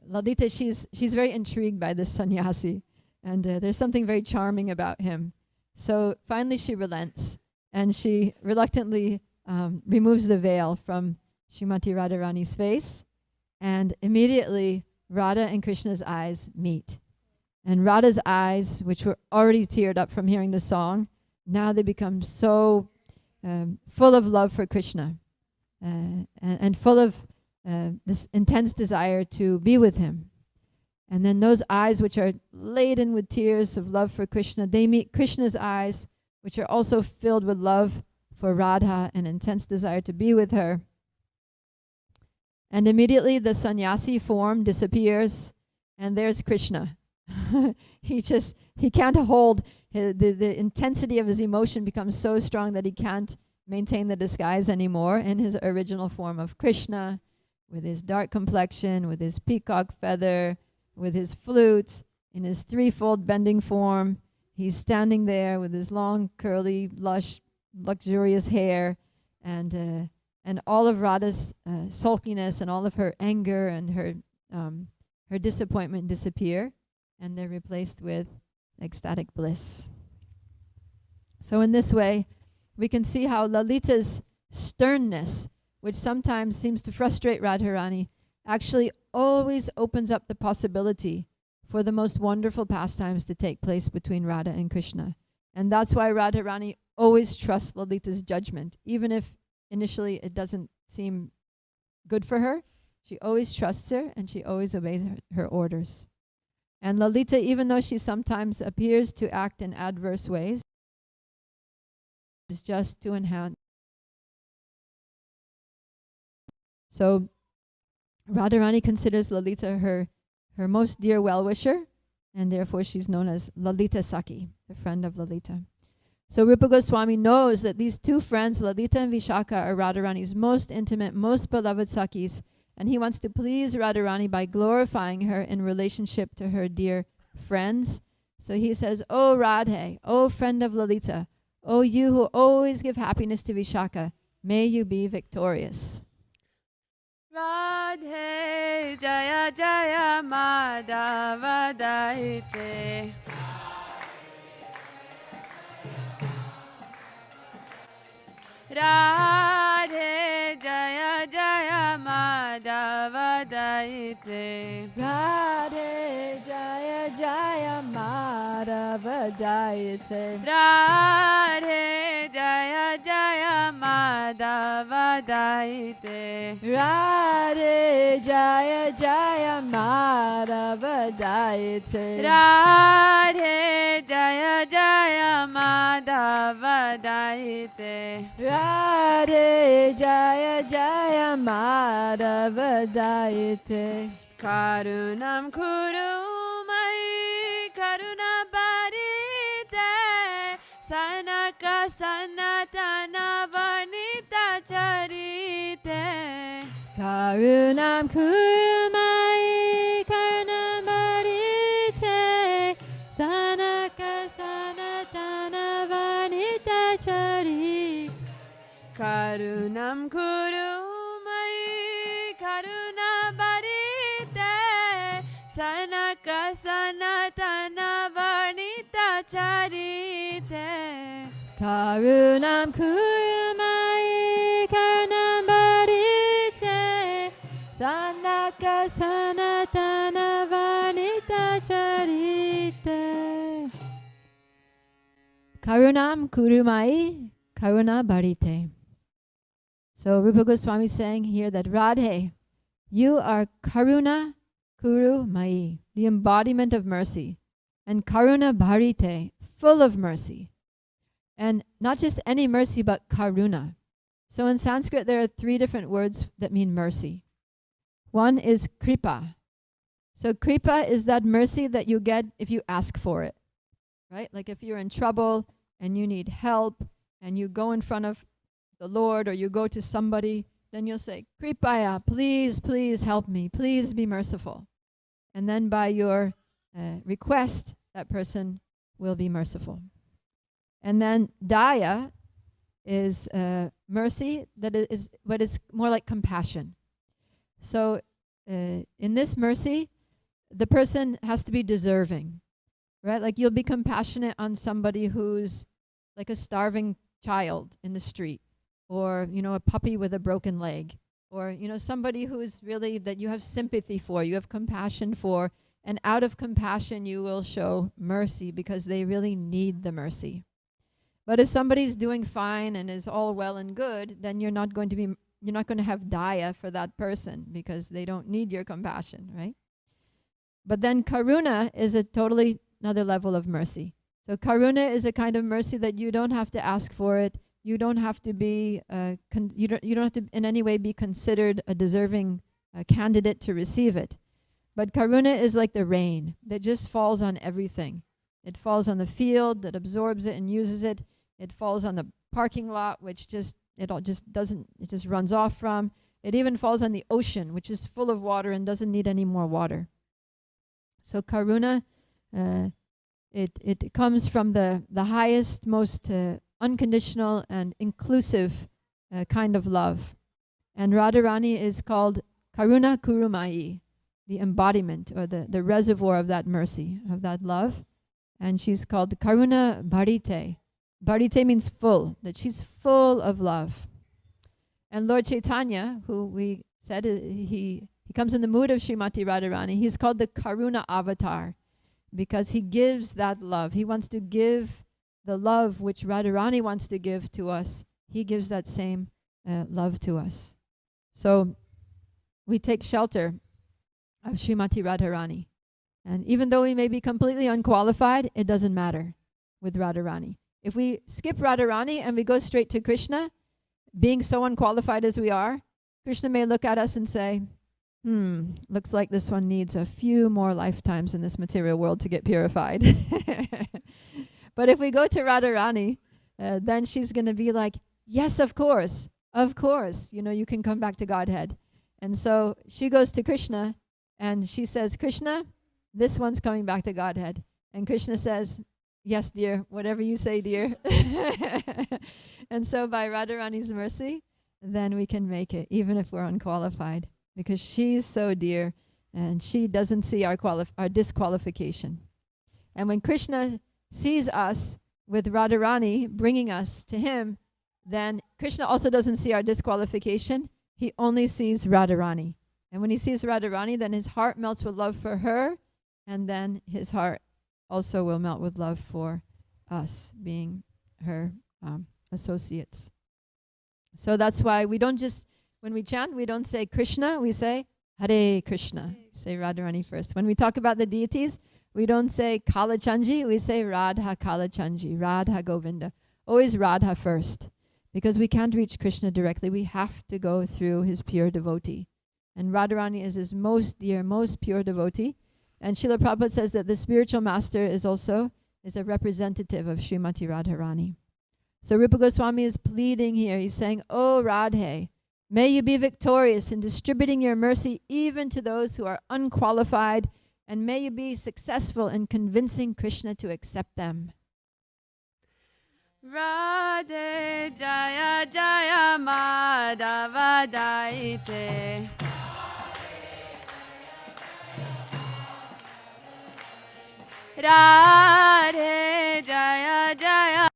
Lalita, she's very intrigued by this sannyasi, and there's something very charming about him. So finally she relents, and she reluctantly removes the veil from Srimati Radharani's face, and immediately Radha and Krishna's eyes meet. And Radha's eyes, which were already teared up from hearing the song, now they become so full of love for Krishna and full of this intense desire to be with him. And then those eyes, which are laden with tears of love for Krishna, they meet Krishna's eyes, which are also filled with love for Radha and intense desire to be with her. And immediately the sannyasi form disappears, and there's Krishna. He can't hold, the intensity of his emotion becomes so strong that he can't maintain the disguise anymore in his original form of Krishna, with his dark complexion, with his peacock feather, with his flute, in his threefold bending form. He's standing there with his long, curly, lush, luxurious hair, and all of Radha's sulkiness and all of her anger and her disappointment disappear, and they're replaced with ecstatic bliss. So in this way, we can see how Lalita's sternness, which sometimes seems to frustrate Radharani, actually always opens up the possibility for the most wonderful pastimes to take place between Radha and Krishna. And that's why Radharani always trusts Lalita's judgment, even if initially it doesn't seem good for her. She always trusts her, and she always obeys her orders. And Lalita, even though she sometimes appears to act in adverse ways, is just to enhance. So Radharani considers Lalita her most dear well-wisher, and therefore she's known as Lalita Saki, the friend of Lalita. So Rupa Goswami knows that these two friends, Lalita and Vishaka, are Radharani's most intimate, most beloved Sakis, and he wants to please Radharani by glorifying her in relationship to her dear friends. So he says, "O Radhe, O friend of Lalita, O you who always give happiness to Vishaka, may you be victorious." Radhe Jaya Jaya Madhava Dayite. Radhe Jaya Jaya Madhava Dayite. Radhe Jaya Jaya Madhava Dayite. Radhe Jaya Jaya Madhava Dayite. Radhe Jaya Jaya Madhava Dayite. Radhe Jaya Jaya Madhava Dayite. Radhe Jaya Jaya Madhava Dayite. Karunam Kurumai Karuna Bharite Sanaka Sanatana Vanita Charite. Karunam Kurumai Karunam Bharite Sanaka Sanatana Vanita Chari. Karunam Kurumai Karuna Bharite Sanaka Sanatana Vanita Charite. Karunam Kurumai Karunam Bharite Sanaka Sanatana Vanita Charite. Karunam Kurumai Karuna Bharite. So Rupa Goswami is saying here that Radhe, you are Karuna Kuru Mai, the embodiment of mercy, and Karuna Bharite, full of mercy. And not just any mercy, but Karuna. So in Sanskrit, there are 3 different words that mean mercy. One is Kripa. So Kripa is that mercy that you get if you ask for it, right? Like if you're in trouble and you need help and you go in front of the Lord or you go to somebody, then you'll say, Kripaya, please, please help me. Please be merciful. And then by your request, that person will be merciful. And then Daya is mercy, that is, but it's more like compassion. So in this mercy, the person has to be deserving, right? Like you'll be compassionate on somebody who's like a starving child in the street, or, you know, a puppy with a broken leg, or, you know, somebody who's really, that you have sympathy for, you have compassion for, and out of compassion you will show mercy because they really need the mercy. But if somebody's doing fine and is all well and good, then you're not going to have daya for that person because they don't need your compassion, right? But then karuna is a totally another level of mercy. So karuna is a kind of mercy that you don't have to ask for it. You don't have to be you don't have to in any way be considered a deserving candidate to receive it. But karuna is like the rain that just falls on everything. It falls on the field that absorbs it and uses it. It falls on the parking lot, which just runs off from. It even falls on the ocean, which is full of water and doesn't need any more water. So karuna, it comes from the highest, most unconditional and inclusive kind of love. And Radharani is called Karuna Kurumai, the embodiment or the reservoir of that mercy, of that love. And she's called Karuna Bharite. Bharite means full, that she's full of love. And Lord Chaitanya, who we said he comes in the mood of Srimati Radharani, he's called the Karuna Avatar because he gives that love. He wants to give the love which Radharani wants to give to us. He gives that same love to us. So we take shelter of Srimati Radharani. And even though we may be completely unqualified, it doesn't matter with Radharani. If we skip Radharani and we go straight to Krishna, being so unqualified as we are, Krishna may look at us and say, Looks like this one needs a few more lifetimes in this material world to get purified. But if we go to Radharani, then she's going to be like, yes, of course, you can come back to Godhead. And so she goes to Krishna and she says, Krishna, this one's coming back to Godhead. And Krishna says, yes, dear, whatever you say, dear. And so by Radharani's mercy, then we can make it, even if we're unqualified, because she's so dear and she doesn't see our disqualification. And when Krishna sees us with Radharani bringing us to him, then Krishna also doesn't see our disqualification. He only sees Radharani. And when he sees Radharani, then his heart melts with love for her, and then his heart also will melt with love for us, being her associates. So that's why we don't just, when we chant, we don't say Krishna, we say Hare Krishna. Say Radharani first. When we talk about the deities, we don't say Kalachanji, we say Radha Kalachanji, Radha Govinda. Always Radha first, because we can't reach Krishna directly. We have to go through his pure devotee. And Radharani is his most dear, most pure devotee. And Srila Prabhupada says that the spiritual master is a representative of Srimati Radharani. So Rupa Goswami is pleading here. He's saying, "Oh Radhe, may you be victorious in distributing your mercy even to those who are unqualified, and may you be successful in convincing Krishna to accept them." Radhe Jaya Jaya Madhava Dayite. Radhe Jaya Jaya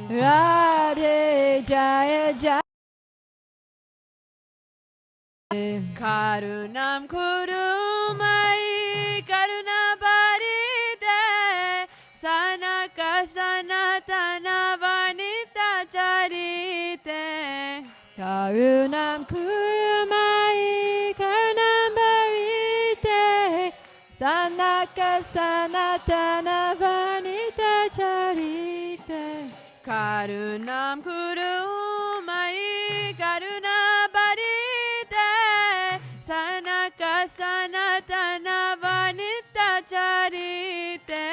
Radhe Jaya Jaya Karunam Kurumai Karuna Barite Sanaka Sanatana Vanita Charite Karunam Kurumai Karunam Barite Sanaka Sanatana Vanita Charite Karunam Kurumai Karuna Barite Sanaka Sanatana Vanita Charite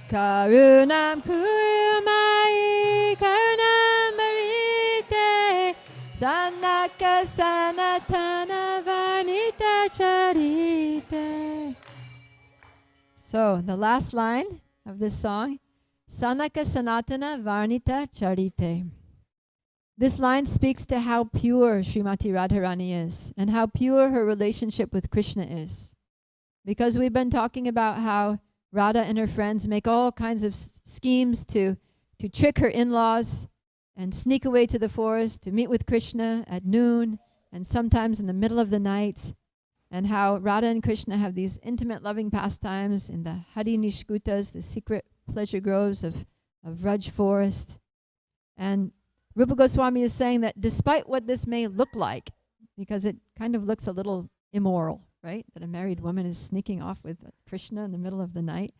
Karunam Kurumai Karunam Barite Sanaka Sanatana Vanita Charite. So the last line of this song, Sanaka Sanatana Varnita Charite. This line speaks to how pure Srimati Radharani is and how pure her relationship with Krishna is. Because we've been talking about how Radha and her friends make all kinds of schemes to trick her in-laws and sneak away to the forest to meet with Krishna at noon and sometimes in the middle of the night, and how Radha and Krishna have these intimate loving pastimes in the Hadi Nisha, the secret pleasure groves of Vraj forest. And Rupa Goswami is saying that despite what this may look like, because it kind of looks a little immoral, right? That a married woman is sneaking off with Krishna in the middle of the night.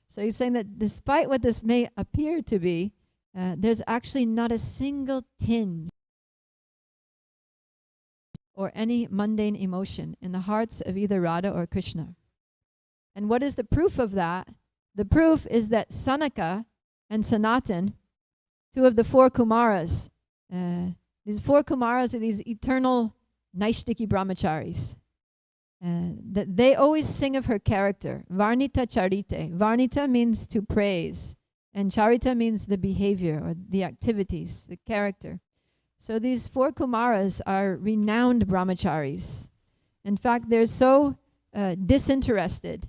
So he's saying that despite what this may appear to be, there's actually not a single tinge or any mundane emotion in the hearts of either Radha or Krishna. And what is the proof of that? The proof is that Sanaka and Sanatan, two of the four Kumaras, these four Kumaras are these eternal Naishtiki brahmacharis, that they always sing of her character. Varnita Charite. Varnita means to praise, and Charita means the behavior or the activities, the character. So these four Kumaras are renowned brahmacharis. In fact, they're so disinterested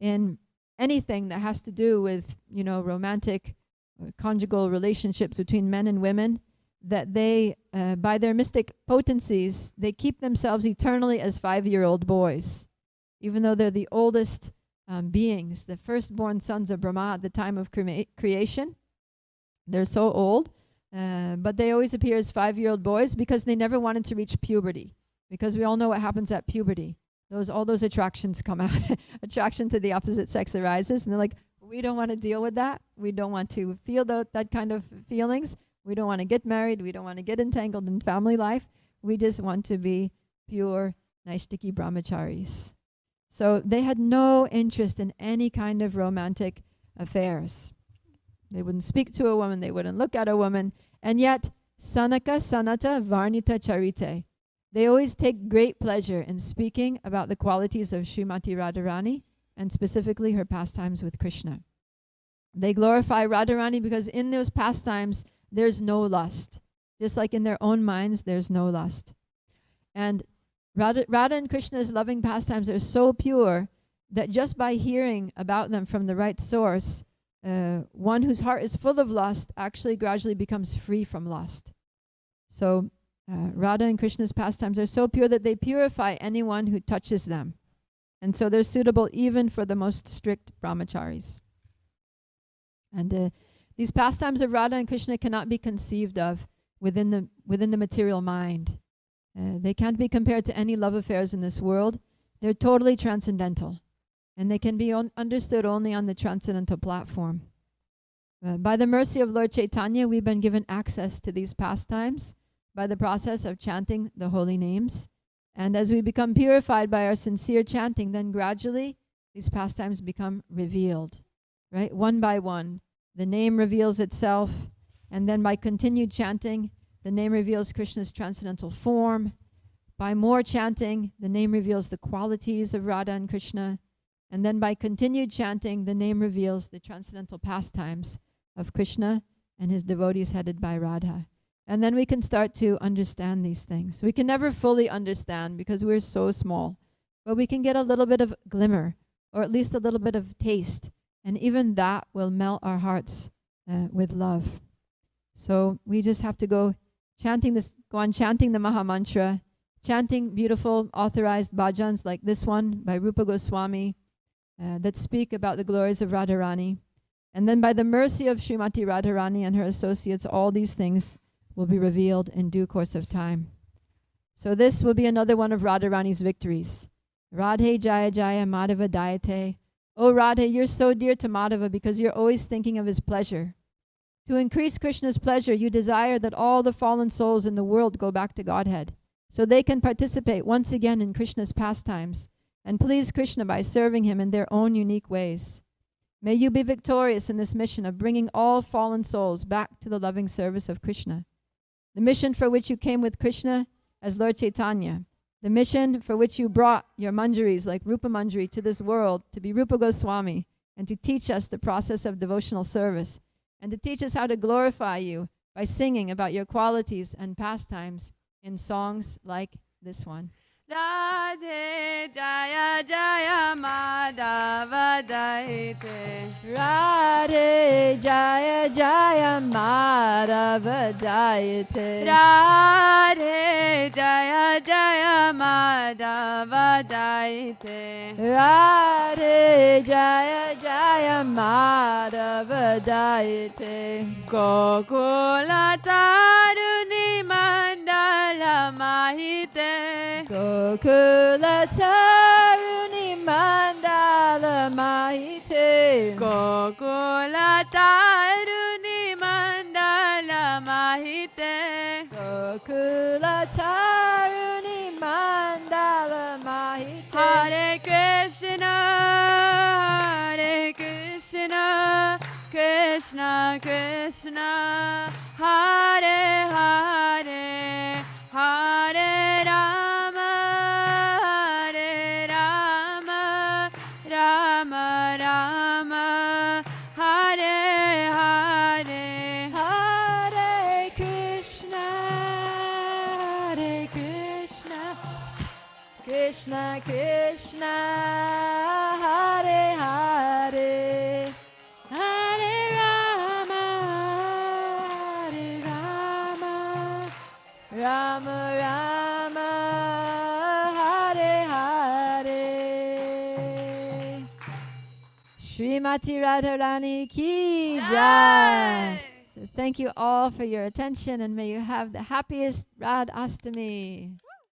in anything that has to do with, romantic or conjugal relationships between men and women, that they, by their mystic potencies, they keep themselves eternally as 5-year-old boys, even though they're the oldest beings, the firstborn sons of Brahma at the time of creation. They're so old. But they always appear as 5-year-old boys because they never wanted to reach puberty. Because we all know what happens at puberty. All those attractions come out. Attraction to the opposite sex arises. And they're like, we don't want to deal with that. We don't want to feel that kind of feelings. We don't want to get married. We don't want to get entangled in family life. We just want to be pure Naishtiki brahmacharis. So they had no interest in any kind of romantic affairs. They wouldn't speak to a woman, they wouldn't look at a woman, and yet Sanaka Sanata Varnita Charite. They always take great pleasure in speaking about the qualities of Srimati Radharani and specifically her pastimes with Krishna. They glorify Radharani because in those pastimes there's no lust. Just like in their own minds, there's no lust. And Radha and Krishna's loving pastimes are so pure that just by hearing about them from the right source, one whose heart is full of lust actually gradually becomes free from lust. So Radha and Krishna's pastimes are so pure that they purify anyone who touches them. And so they're suitable even for the most strict brahmacharis. And these pastimes of Radha and Krishna cannot be conceived of within the material mind. They can't be compared to any love affairs in this world. They're totally transcendental. And they can be understood only on the transcendental platform. By the mercy of Lord Chaitanya, we've been given access to these pastimes by the process of chanting the holy names. And as we become purified by our sincere chanting, then gradually these pastimes become revealed, right? One by one, the name reveals itself, and then by continued chanting, the name reveals Krishna's transcendental form. By more chanting, the name reveals the qualities of Radha and Krishna. And then by continued chanting, the name reveals the transcendental pastimes of Krishna and his devotees headed by Radha. And then we can start to understand these things. We can never fully understand because we're so small, but we can get a little bit of glimmer, or at least a little bit of taste, and even that will melt our hearts with love. So we just have to go on chanting the Maha Mantra, chanting beautiful authorized bhajans like this one by Rupa Goswami that speak about the glories of Radharani. And then by the mercy of Srimati Radharani and her associates, all these things will be revealed in due course of time. So this will be another one of Radharani's victories. Radhe Jaya Jaya Madhava Dayite. Oh Radhe, you're so dear to Madhava because you're always thinking of his pleasure. To increase Krishna's pleasure, you desire that all the fallen souls in the world go back to Godhead, so they can participate once again in Krishna's pastimes and please Krishna by serving him in their own unique ways. May you be victorious in this mission of bringing all fallen souls back to the loving service of Krishna. The mission for which you came with Krishna as Lord Chaitanya, the mission for which you brought your manjaris like Rupa Manjari to this world to be Rupa Goswami and to teach us the process of devotional service and to teach us how to glorify you by singing about your qualities and pastimes in songs like this one. Radhe Jaya Jaya Madhava Dayite. Radhe Jaya Jaya Madhava Dayite. Radhe Jaya Jaya Madhava Dayite. Radhe Jaya Jaya Madhava Dayite. Gokula Taruni Mandala Mahite. Gokula Taruni Mandala Mahite. Gokula Taruni Mandala Mahite. Gokula Taruni Mandala Mahite. Hare Krishna, Hare Krishna, Krishna Krishna, Hare Hare, Hare Rama, Hare Rama, Rama Rama, Hare Hare, Hare Krishna, Hare Krishna, Krishna Krishna, Hare Hare, Hare Rama, Hare Rama, Rama Rama, Hare Hare. Srimati Radharani ki jai. So thank you all for your attention, and may you have the happiest Radhastami.